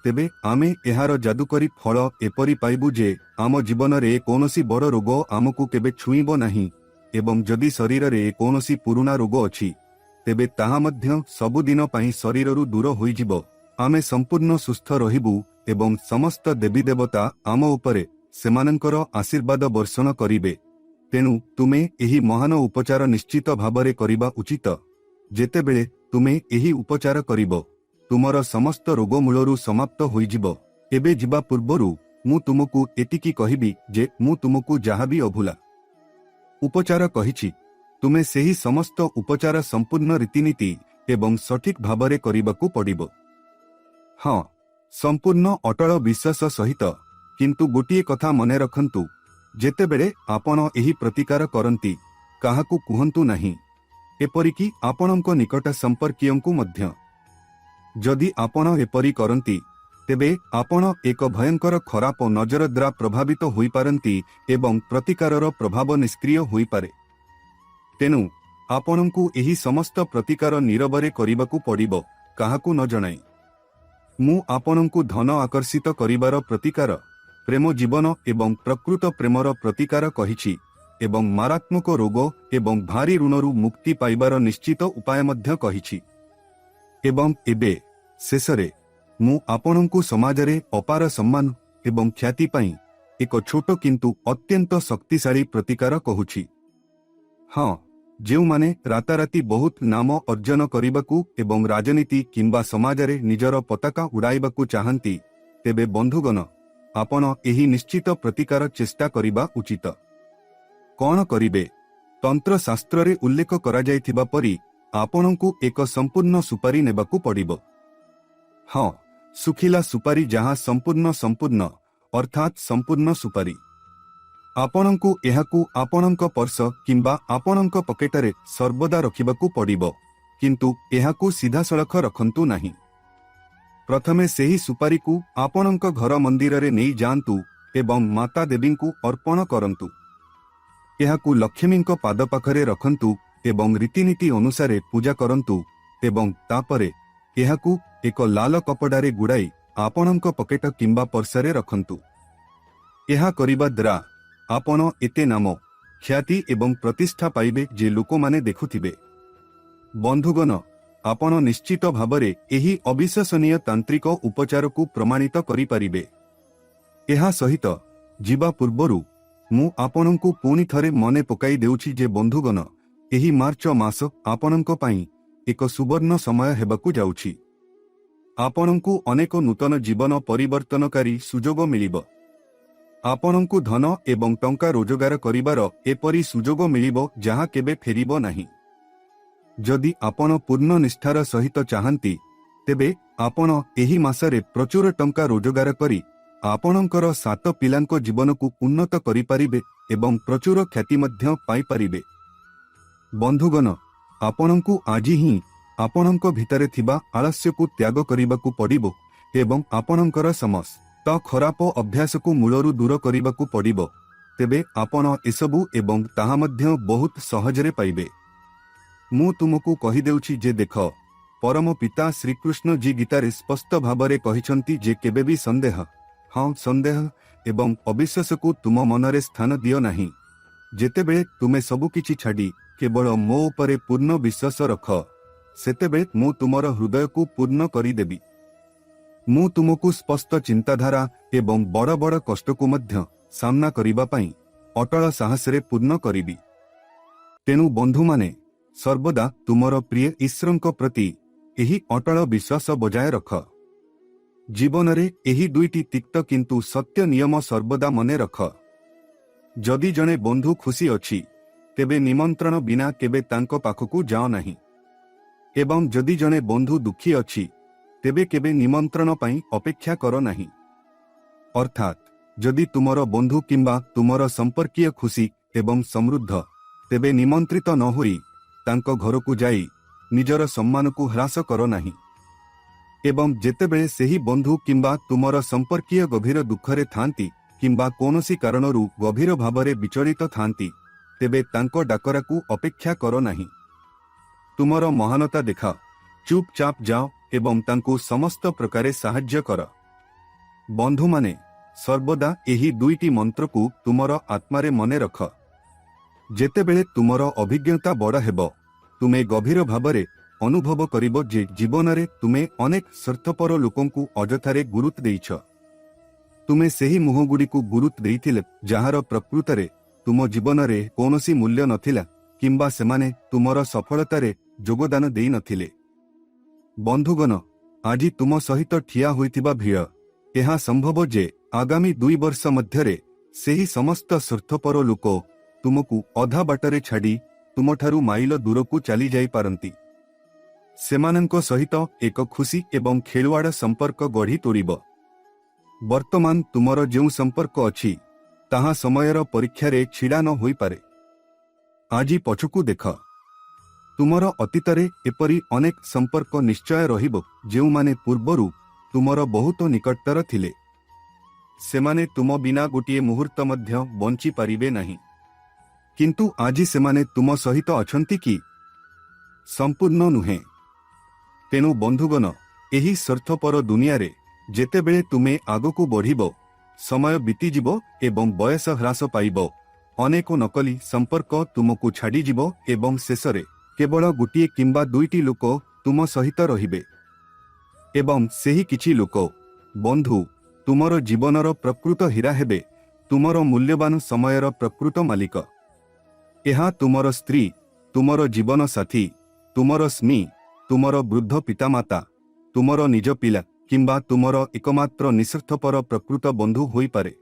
ତେବେ ଆମେ ଏହାର ଯାଦୁକରୀ ଫଳ ଏପରି ପାଇବୁ ଯେ ଆମ ଜୀବନରେ କୌଣସି ବଡ଼ ରୋଗ ଆମକୁ କେବେ ଛୁଇଁବ ନାହିଁ ଏବଂ ଯଦି ଶରୀରରେ କୌଣସି ପୁରୁଣା ରୋଗ ଅଛି, ତେବେ ତାହା ମଧ୍ୟ ସବୁଦିନ ପାଇଁ ଶରୀରରୁ ଦୂର ହୋଇଯିବ। ଆମେ ସମ୍ପୂର୍ଣ୍ଣ ସୁସ୍ଥ ରହିବୁ ଏବଂ ସମସ୍ତ ଦେବୀଦେବତା ଆମ ଉପରେ ସେମାନଙ୍କର ଆଶୀର୍ବାଦ ବର୍ଷଣ କରିବେ। ତେଣୁ ତୁମେ ଏହି ମହାନ ଉପଚାର ନିଶ୍ଚିତ ଭାବରେ କରିବା ଉଚିତ। ଯେତେବେଳେ ତୁମେ ଏହି ଉପଚାର କରିବ, ତୁମର ସମସ୍ତ ରୋଗ ମୂଳରୁ ସମାପ୍ତ ହୋଇଯିବ। ଏବେ ଯିବା ପୂର୍ବରୁ ମୁଁ ତୁମକୁ ଏତିକି କହିବି ଯେ ମୁଁ ତୁମକୁ ଯାହା ବି ଅଭୁଲା ଉପଚାର କହିଛି, ତୁମେ ସେହି ସମସ୍ତ ଉପଚାର ସମ୍ପୂର୍ଣ୍ଣ ରୀତିନୀତି ଏବଂ ସଠିକ୍ ଭାବରେ କରିବାକୁ ପଡ଼ିବ। ହଁ, ସମ୍ପୂର୍ଣ୍ଣ ଅଟଳ ବିଶ୍ୱାସ ସହିତ। କିନ୍ତୁ ଗୋଟିଏ କଥା ମନେ ରଖନ୍ତୁ, ଯେତେବେଳେ ଆପଣ ଏହି ପ୍ରତିକାର କରନ୍ତି, କାହାକୁ କୁହନ୍ତୁ ନାହିଁ, ଏପରିକି ଆପଣଙ୍କ ନିକଟ ସମ୍ପର୍କୀୟଙ୍କୁ ମଧ୍ୟ। ଯଦି ଆପଣ ଏପରି କରନ୍ତି, ତେବେ ଆପଣ ଏକ ଭୟଙ୍କର ଖରାପ ନଜର ଦ୍ୱାରା ପ୍ରଭାବିତ ହୋଇପାରନ୍ତି ଏବଂ ପ୍ରତିକାରର ପ୍ରଭାବ ନିଷ୍କ୍ରିୟ ହୋଇପାରେ। ତେଣୁ ଆପଣଙ୍କୁ ଏହି ସମସ୍ତ ପ୍ରତିକାର ନୀରବରେ କରିବାକୁ ପଡ଼ିବ, କାହାକୁ ନ ଜଣାଇ। ମୁଁ ଆପଣଙ୍କୁ ଧନ ଆକର୍ଷିତ କରିବାର ପ୍ରତିକାର, ପ୍ରେମ ଜୀବନ ଏବଂ ପ୍ରକୃତ ପ୍ରେମର ପ୍ରତିକାର କହିଛି ଏବଂ ମାରାତ୍ମକ ରୋଗ ଏବଂ ଭାରି ଋଣରୁ ମୁକ୍ତି ପାଇବାର ନିଶ୍ଚିତ ଉପାୟ ମଧ୍ୟ କହିଛି। ଏବଂ ଏବେ ଶେଷରେ ମୁଁ ଆପଣଙ୍କୁ ସମାଜରେ ଅପାର ସମ୍ମାନ ଏବଂ ଖ୍ୟାତି ପାଇଁ ଏକ ଛୋଟ କିନ୍ତୁ ଅତ୍ୟନ୍ତ ଶକ୍ତିଶାଳୀ ପ୍ରତିକାର କହୁଛି। ହଁ, ଯେଉଁମାନେ ରାତାରାତି ବହୁତ ନାମ ଅର୍ଜନ କରିବାକୁ ଏବଂ ରାଜନୀତି କିମ୍ବା ସମାଜରେ ନିଜର ପତାକା ଉଡ଼ାଇବାକୁ ଚାହାନ୍ତି, ତେବେ ବନ୍ଧୁଗଣ, ଆପଣ ଏହି ନିଶ୍ଚିତ ପ୍ରତିକାର ଚେଷ୍ଟା କରିବା ଉଚିତ। କ'ଣ କରିବେ? ତନ୍ତ୍ରଶାସ୍ତ୍ରରେ ଉଲ୍ଲେଖ କରାଯାଇଥିବା ପରି ଆପଣଙ୍କୁ ଏକ ସମ୍ପୂର୍ଣ୍ଣ ସୁପାରି ନେବାକୁ ପଡ଼ିବ। ହଁ, ଶୁଖିଲା ସୁପାରି, ଯାହା ସମ୍ପୂର୍ଣ୍ଣ ଅର୍ଥାତ୍ ସମ୍ପୂର୍ଣ୍ଣ ସୁପାରି। ଆପଣଙ୍କୁ ଏହାକୁ ଆପଣଙ୍କ ପର୍ସ କିମ୍ବା ଆପଣଙ୍କ ପକେଟରେ ସର୍ବଦା ରଖିବାକୁ ପଡ଼ିବ, କିନ୍ତୁ ଏହାକୁ ସିଧାସଳଖ ରଖନ୍ତୁ ନାହିଁ। ପ୍ରଥମେ ସେହି ସୁପାରିକୁ ଆପଣଙ୍କ ଘର ମନ୍ଦିରରେ ନେଇ ଯାଆନ୍ତୁ ଏବଂ ମାତା ଦେବୀଙ୍କୁ ଅର୍ପଣ କରନ୍ତୁ। ଏହାକୁ ଲକ୍ଷ୍ମୀଙ୍କ ପାଦ ପାଖରେ ରଖନ୍ତୁ ଏବଂ ରୀତିନୀତି ଅନୁସାରେ ପୂଜା କରନ୍ତୁ ଏବଂ ତାପରେ ଏହାକୁ ଏକ ଲାଲ କପଡ଼ାରେ ଗୁଡ଼ାଇ ଆପଣଙ୍କ ପକେଟ କିମ୍ବା ପର୍ସରେ ରଖନ୍ତୁ। ଏହା କରିବା ଦ୍ୱାରା ଆପଣ ଏତେ ନାମ, ଖ୍ୟାତି ଏବଂ ପ୍ରତିଷ୍ଠା ପାଇବେ ଯେ ଲୋକମାନେ ଦେଖୁଥିବେ। ବନ୍ଧୁଗଣ, ଆପଣ ନିଶ୍ଚିତ ଭାବରେ ଏହି ଅବିଶ୍ୱସନୀୟ ତାନ୍ତ୍ରିକ ଉପଚାରକୁ ପ୍ରମାଣିତ କରିପାରିବେ। ଏହା ସହିତ ଯିବା ପୂର୍ବରୁ ମୁଁ ଆପଣଙ୍କୁ ପୁଣି ଥରେ ମନେ ପକାଇ ଦେଉଛି ଯେ ବନ୍ଧୁଗଣ, ଏହି ମାର୍ଚ୍ଚ ମାସ ଆପଣଙ୍କ ପାଇଁ ଏକ ସୁବର୍ଣ୍ଣ ସମୟ ହେବାକୁ ଯାଉଛି। ଆପଣଙ୍କୁ ଅନେକ ନୂତନ ଜୀବନ ପରିବର୍ତ୍ତନକାରୀ ସୁଯୋଗ ମିଳିବ। ଆପଣଙ୍କୁ ଧନ ଏବଂ ଟଙ୍କା ରୋଜଗାର କରିବାର ଏପରି ସୁଯୋଗ ମିଳିବ ଯାହା କେବେ ଫେରିବ ନାହିଁ। ଯଦି ଆପଣ ପୂର୍ଣ୍ଣ ନିଷ୍ଠାର ସହିତ ଚାହାନ୍ତି, ତେବେ ଆପଣ ଏହି ମାସରେ ପ୍ରଚୁର ଟଙ୍କା ରୋଜଗାର କରି ଆପଣଙ୍କର 7 ପିଲାଙ୍କ ଜୀବନକୁ ଉନ୍ନତ କରିପାରିବେ ଏବଂ ପ୍ରଚୁର ଖ୍ୟାତି ମଧ୍ୟ ପାଇପାରିବେ। ବନ୍ଧୁଗଣ, ଆପଣଙ୍କୁ ଆଜି ହିଁ ଆପଣଙ୍କ ଭିତରେ ଥିବା ଆଳସ୍ୟକୁ ତ୍ୟାଗ କରିବାକୁ ପଡ଼ିବ ଏବଂ ଆପଣଙ୍କର ସମସ୍ତ ଖରାପ ଅଭ୍ୟାସକୁ ମୂଳରୁ ଦୂର କରିବାକୁ ପଡ଼ିବ। ତେବେ ଆପଣ ଏସବୁ ଏବଂ ତାହା ମଧ୍ୟ ବହୁତ ସହଜରେ ପାଇବେ। ମୁଁ ତୁମକୁ କହିଦେଉଛି ଯେ ଦେଖ, ପରମ ପିତା ଶ୍ରୀକୃଷ୍ଣ ଜୀ ଗୀତାରେ ସ୍ପଷ୍ଟ ଭାବରେ କହିଛନ୍ତି ଯେ କେବେ ବି ସନ୍ଦେହ ଏବଂ ଅବିଶ୍ୱାସକୁ ତୁମ ମନରେ ସ୍ଥାନ ଦିଅ ନାହିଁ। ଯେତେବେଳେ ତୁମେ ସବୁକିଛି ଛାଡ଼ି କେବଳ ମୋ ଉପରେ ପୂର୍ଣ୍ଣ ବିଶ୍ୱାସ ରଖ, ସେତେବେଳେ ମୁଁ ତୁମର ହୃଦୟକୁ ପୂର୍ଣ୍ଣ କରିଦେବି। ମୁଁ ତୁମକୁ ସ୍ପଷ୍ଟ ଚିନ୍ତାଧାରା ଏବଂ ବଡ଼ ବଡ଼ କଷ୍ଟକୁ ମଧ୍ୟ ସାମ୍ନା କରିବା ପାଇଁ ଅଟଳ ସାହସରେ ପୂର୍ଣ୍ଣ କରିବି। ତେଣୁ ବନ୍ଧୁମାନେ, ସର୍ବଦା ତୁମର ପ୍ରିୟ ଈଶ୍ୱରଙ୍କ ପ୍ରତି ଏହି ଅଟଳ ବିଶ୍ୱାସ ବଜାୟ ରଖ। ଜୀବନରେ ଏହି 2ଟି ତିକ୍ତ କିନ୍ତୁ ସତ୍ୟ ନିୟମ ସର୍ବଦା ମନେ ରଖ। ଯଦି ଜଣେ ବନ୍ଧୁ ଖୁସି ଅଛି, ତେବେ ନିମନ୍ତ୍ରଣ ବିନା କେବେ ତାଙ୍କ ପାଖକୁ ଯାଅ ନାହିଁ। ଏବଂ ଯଦି ଜଣେ ବନ୍ଧୁ ଦୁଃଖୀ ଅଛି, ତେବେ କେବେ ନିମନ୍ତ୍ରଣ ପାଇଁ ଅପେକ୍ଷା କର ନାହିଁ। ଅର୍ଥାତ୍ ଯଦି ତୁମର ବନ୍ଧୁ କିମ୍ବା ତୁମର ସମ୍ପର୍କୀୟ ଖୁସି ଏବଂ ସମୃଦ୍ଧ, ତେବେ ନିମନ୍ତ୍ରିତ ନ ହୋଇ ତାଙ୍କ ଘରକୁ ଯାଇ ନିଜର ସମ୍ମାନକୁ ହ୍ରାସ କର ନାହିଁ। ଏବଂ ଯେତେବେଳେ ସେହି ବନ୍ଧୁ କିମ୍ବା ତୁମର ସମ୍ପର୍କୀୟ ଗଭୀର ଦୁଃଖରେ ଥାନ୍ତି କିମ୍ବା କୌଣସି କାରଣରୁ ଗଭୀର ଭାବରେ ବିଚଳିତ ଥାନ୍ତି, ତେବେ ତାଙ୍କ ଡାକରାକୁ ଅପେକ୍ଷା କର ନାହିଁ। ତୁମର ମହାନତା ଦେଖାଅ, ଚୁପଚାପ ଯାଅ ଏବଂ ତାଙ୍କୁ ସମସ୍ତ ପ୍ରକାରେ ସାହାଯ୍ୟ କର। ବନ୍ଧୁମାନେ, ସର୍ବଦା ଏହି 2ଟି ମନ୍ତ୍ରକୁ ତୁମର ଆତ୍ମାରେ ମନେ ରଖ। ଯେତେବେଳେ ତୁମର ଅଭିଜ୍ଞତା ବଡ଼ ହେବ, ତୁମେ ଗଭୀର ଭାବରେ ଅନୁଭବ କରିବ ଯେ ଜୀବନରେ ତୁମେ ଅନେକ ସ୍ୱାର୍ଥପର ଲୋକଙ୍କୁ ଅଯଥାରେ ଗୁରୁତ୍ୱ ଦେଇଛ। ତୁମେ ସେହି ମୁହଁଗୁଡ଼ିକୁ ଗୁରୁତ୍ୱ ଦେଇଥିଲେ ଯାହାର ପ୍ରକୃତରେ ତୁମ ଜୀବନରେ କୌଣସି ମୂଲ୍ୟ ନଥିଲା କିମ୍ବା ସେମାନେ ତୁମର ସଫଳତାରେ ଯୋଗଦାନ ଦେଇନଥିଲେ। ବନ୍ଧୁଗଣ, ଆଜି ତୁମ ସହିତ ଠିଆ ହୋଇଥିବା ଭିଡ଼, ଏହା ସମ୍ଭବ ଯେ ଆଗାମୀ 2 ବର୍ଷ ମଧ୍ୟରେ ସେହି ସମସ୍ତ ସ୍ୱାର୍ଥପର ଲୋକ ତୁମକୁ ଅଧା ବାଟରେ ଛାଡ଼ି ତୁମଠାରୁ ମାଇଲ ଦୂରକୁ ଚାଲିଯାଇପାରନ୍ତି। ସେମାନଙ୍କ ସହିତ ଏକ ଖୁସି ଏବଂ ଖେଳୁଆଡ଼ ସମ୍ପର୍କ ଗଢ଼ି ତୋଳିବ। ବର୍ତ୍ତମାନ ତୁମର ଯେଉଁ ସମ୍ପର୍କ ଅଛି ତାହା ସମୟର ପରୀକ୍ଷାରେ ଛିଡ଼ା ନ ହୋଇପାରେ। ଆଜି ପଛକୁ ଦେଖ। ତୁମର ଅତୀତରେ ଏପରି ଅନେକ ସମ୍ପର୍କ ନିଶ୍ଚୟ ରହିବ ଯେଉଁମାନେ ପୂର୍ବରୁ ତୁମର ବହୁତ ନିକଟତର ଥିଲେ। ସେମାନେ ତୁମ ବିନା ଗୋଟିଏ ମୁହୂର୍ତ୍ତ ମଧ୍ୟ ବଞ୍ଚିପାରିବେ ନାହିଁ। କିନ୍ତୁ ଆଜି ସେମାନେ ତୁମ ସହିତ ଅଛନ୍ତି କି? ସମ୍ପୂର୍ଣ୍ଣ ନୁହେଁ। ତେଣୁ ବନ୍ଧୁଗଣ, ଏହି ସ୍ୱାର୍ଥପର ଦୁନିଆରେ ଯେତେବେଳେ ତୁମେ ଆଗକୁ ବଢ଼ିବ, ସମୟ ବିତିଯିବ ଏବଂ ବୟସ ହ୍ରାସ ପାଇବ, ଅନେକ ନକଲି ସମ୍ପର୍କ ତୁମକୁ ଛାଡ଼ିଯିବ ଏବଂ ଶେଷରେ କେବଳ ଗୋଟିଏ କିମ୍ବା 2ଟି ଲୋକ ତୁମ ସହିତ ରହିବେ। ଏବଂ ସେହି କିଛି ଲୋକ, ବନ୍ଧୁ, ତୁମର ଜୀବନର ପ୍ରକୃତ ହୀରା ହେବେ, ତୁମର ମୂଲ୍ୟବାନ ସମୟର ପ୍ରକୃତ ମାଲିକ। ଏହା ତୁମର ସ୍ତ୍ରୀ, ତୁମର ଜୀବନ ସାଥୀ, ତୁମର ସ୍ୱାମୀ, ତୁମର ବୃଦ୍ଧ ପିତାମାତା, ତୁମର ନିଜ ପିଲା କିମ୍ବା ତୁମର ଏକମାତ୍ର ନିଃସ୍ୱାର୍ଥପର ପ୍ରକୃତ ବନ୍ଧୁ ହୋଇପାରେ।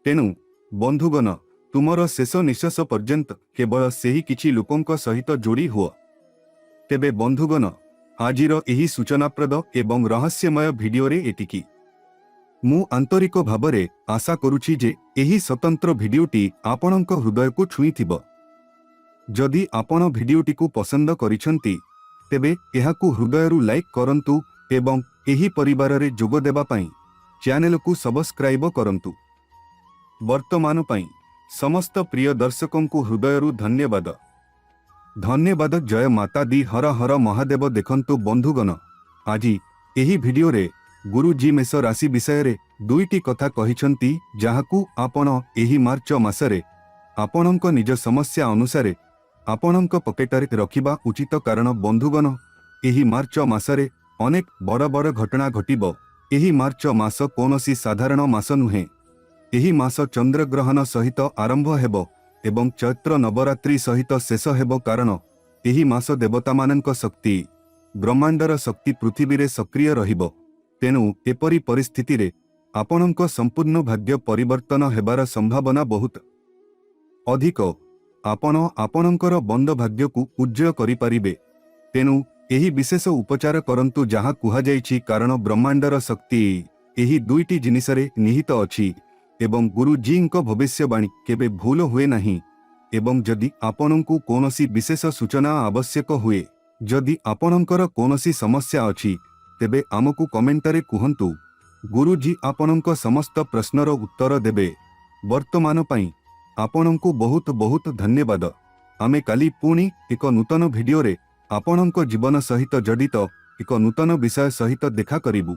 ତେଣୁ ବନ୍ଧୁଗଣ, ତୁମର ଶେଷ ନିଶ୍ୱାସ ପର୍ଯ୍ୟନ୍ତ କେବଳ ସେହି କିଛି ଲୋକଙ୍କ ସହିତ ଯୋଡ଼ି ହୁଅ। ତେବେ ବନ୍ଧୁଗଣ, ଆଜିର ଏହି ସୂଚନାପ୍ରଦ ଏବଂ ରହସ୍ୟମୟ ଭିଡ଼ିଓରେ ଏତିକି। ମୁଁ ଆନ୍ତରିକ ଭାବରେ ଆଶା କରୁଛି ଯେ ଏହି ସ୍ୱତନ୍ତ୍ର ଭିଡ଼ିଓଟି ଆପଣଙ୍କ ହୃଦୟକୁ ଛୁଇଁଥିବ। ଯଦି ଆପଣ ଭିଡ଼ିଓଟିକୁ ପସନ୍ଦ କରିଛନ୍ତି ତେବେ ଏହାକୁ ହୃଦୟରୁ ଲାଇକ୍ କରନ୍ତୁ ଏବଂ ଏହି ପରିବାରରେ ଯୋଗ ଦେବା ପାଇଁ ଚ୍ୟାନେଲକୁ ସବସ୍କ୍ରାଇବ କରନ୍ତୁ। ବର୍ତ୍ତମାନ ପାଇଁ ସମସ୍ତ ପ୍ରିୟ ଦର୍ଶକଙ୍କୁ ହୃଦୟରୁ ଧନ୍ୟବାଦ। ଧନ୍ୟବାଦ। ଜୟ ମାତା ଦି। ହର ହର ମହାଦେବ। ଦେଖନ୍ତୁ ବନ୍ଧୁଗଣ, ଆଜି ଏହି ଭିଡ଼ିଓରେ ଗୁରୁଜୀ ମେଷ ରାଶି ବିଷୟରେ 2ଟି କଥା କହିଛନ୍ତି ଯାହାକୁ ଆପଣ ଏହି ମାର୍ଚ୍ଚ ମାସରେ ଆପଣଙ୍କ ନିଜ ସମସ୍ୟା ଅନୁସାରେ ଆପଣଙ୍କ ପକେଟରେ ରଖିବା ଉଚିତ। କାରଣ ବନ୍ଧୁଗଣ, ଏହି ମାର୍ଚ୍ଚ ମାସରେ ଅନେକ ବଡ଼ ବଡ଼ ଘଟଣା ଘଟିବ। ଏହି ମାର୍ଚ୍ଚ ମାସ କୌଣସି ସାଧାରଣ ମାସ ନୁହେଁ। ଏହି ମାସ ଚନ୍ଦ୍ରଗ୍ରହଣ ସହିତ ଆରମ୍ଭ ହେବ ଏବଂ ଚୈତ୍ର ନବରାତ୍ରି ସହିତ ଶେଷ ହେବ। କାରଣ ଏହି ମାସ ଦେବତାମାନଙ୍କ ଶକ୍ତି, ବ୍ରହ୍ମାଣ୍ଡର ଶକ୍ତି ପୃଥିବୀରେ ସକ୍ରିୟ ରହିବ। ତେଣୁ ଏପରି ପରିସ୍ଥିତିରେ ଆପଣଙ୍କ ସମ୍ପୂର୍ଣ୍ଣ ଭାଗ୍ୟ ପରିବର୍ତ୍ତନ ହେବାର ସମ୍ଭାବନା ବହୁତ ଅଧିକ। ଆପଣ ଆପଣଙ୍କର ବନ୍ଦ ଭାଗ୍ୟକୁ ଉଜ୍ଜଳ କରିପାରିବେ। ତେଣୁ ଏହି ବିଶେଷ ଉପଚାର କରନ୍ତୁ ଯାହା କୁହାଯାଇଛି, କାରଣ ବ୍ରହ୍ମାଣ୍ଡର ଶକ୍ତି ଏହି 2ଟି ଜିନିଷରେ ନିହିତ ଅଛି ଏବଂ ଗୁରୁଜୀଙ୍କ ଭବିଷ୍ୟବାଣୀ କେବେ ଭୁଲ ହୁଏ ନାହିଁ। ଏବଂ ଯଦି ଆପଣଙ୍କୁ କୌଣସି ବିଶେଷ ସୂଚନା ଆବଶ୍ୟକ ହୁଏ, ଯଦି ଆପଣଙ୍କର କୌଣସି ସମସ୍ୟା ଅଛି, ତେବେ ଆମକୁ କମେଣ୍ଟରେ କୁହନ୍ତୁ। ଗୁରୁଜୀ ଆପଣଙ୍କ ସମସ୍ତ ପ୍ରଶ୍ନର ଉତ୍ତର ଦେବେ। ବର୍ତ୍ତମାନ ପାଇଁ ଆପଣଙ୍କୁ ବହୁତ ବହୁତ ଧନ୍ୟବାଦ। ଆମେ କାଲି ପୁଣି ଏକ ନୂତନ ଭିଡ଼ିଓରେ ଆପଣଙ୍କ ଜୀବନ ସହିତ ଜଡ଼ିତ ଏକ ନୂତନ ବିଷୟ ସହିତ ଦେଖା କରିବୁ।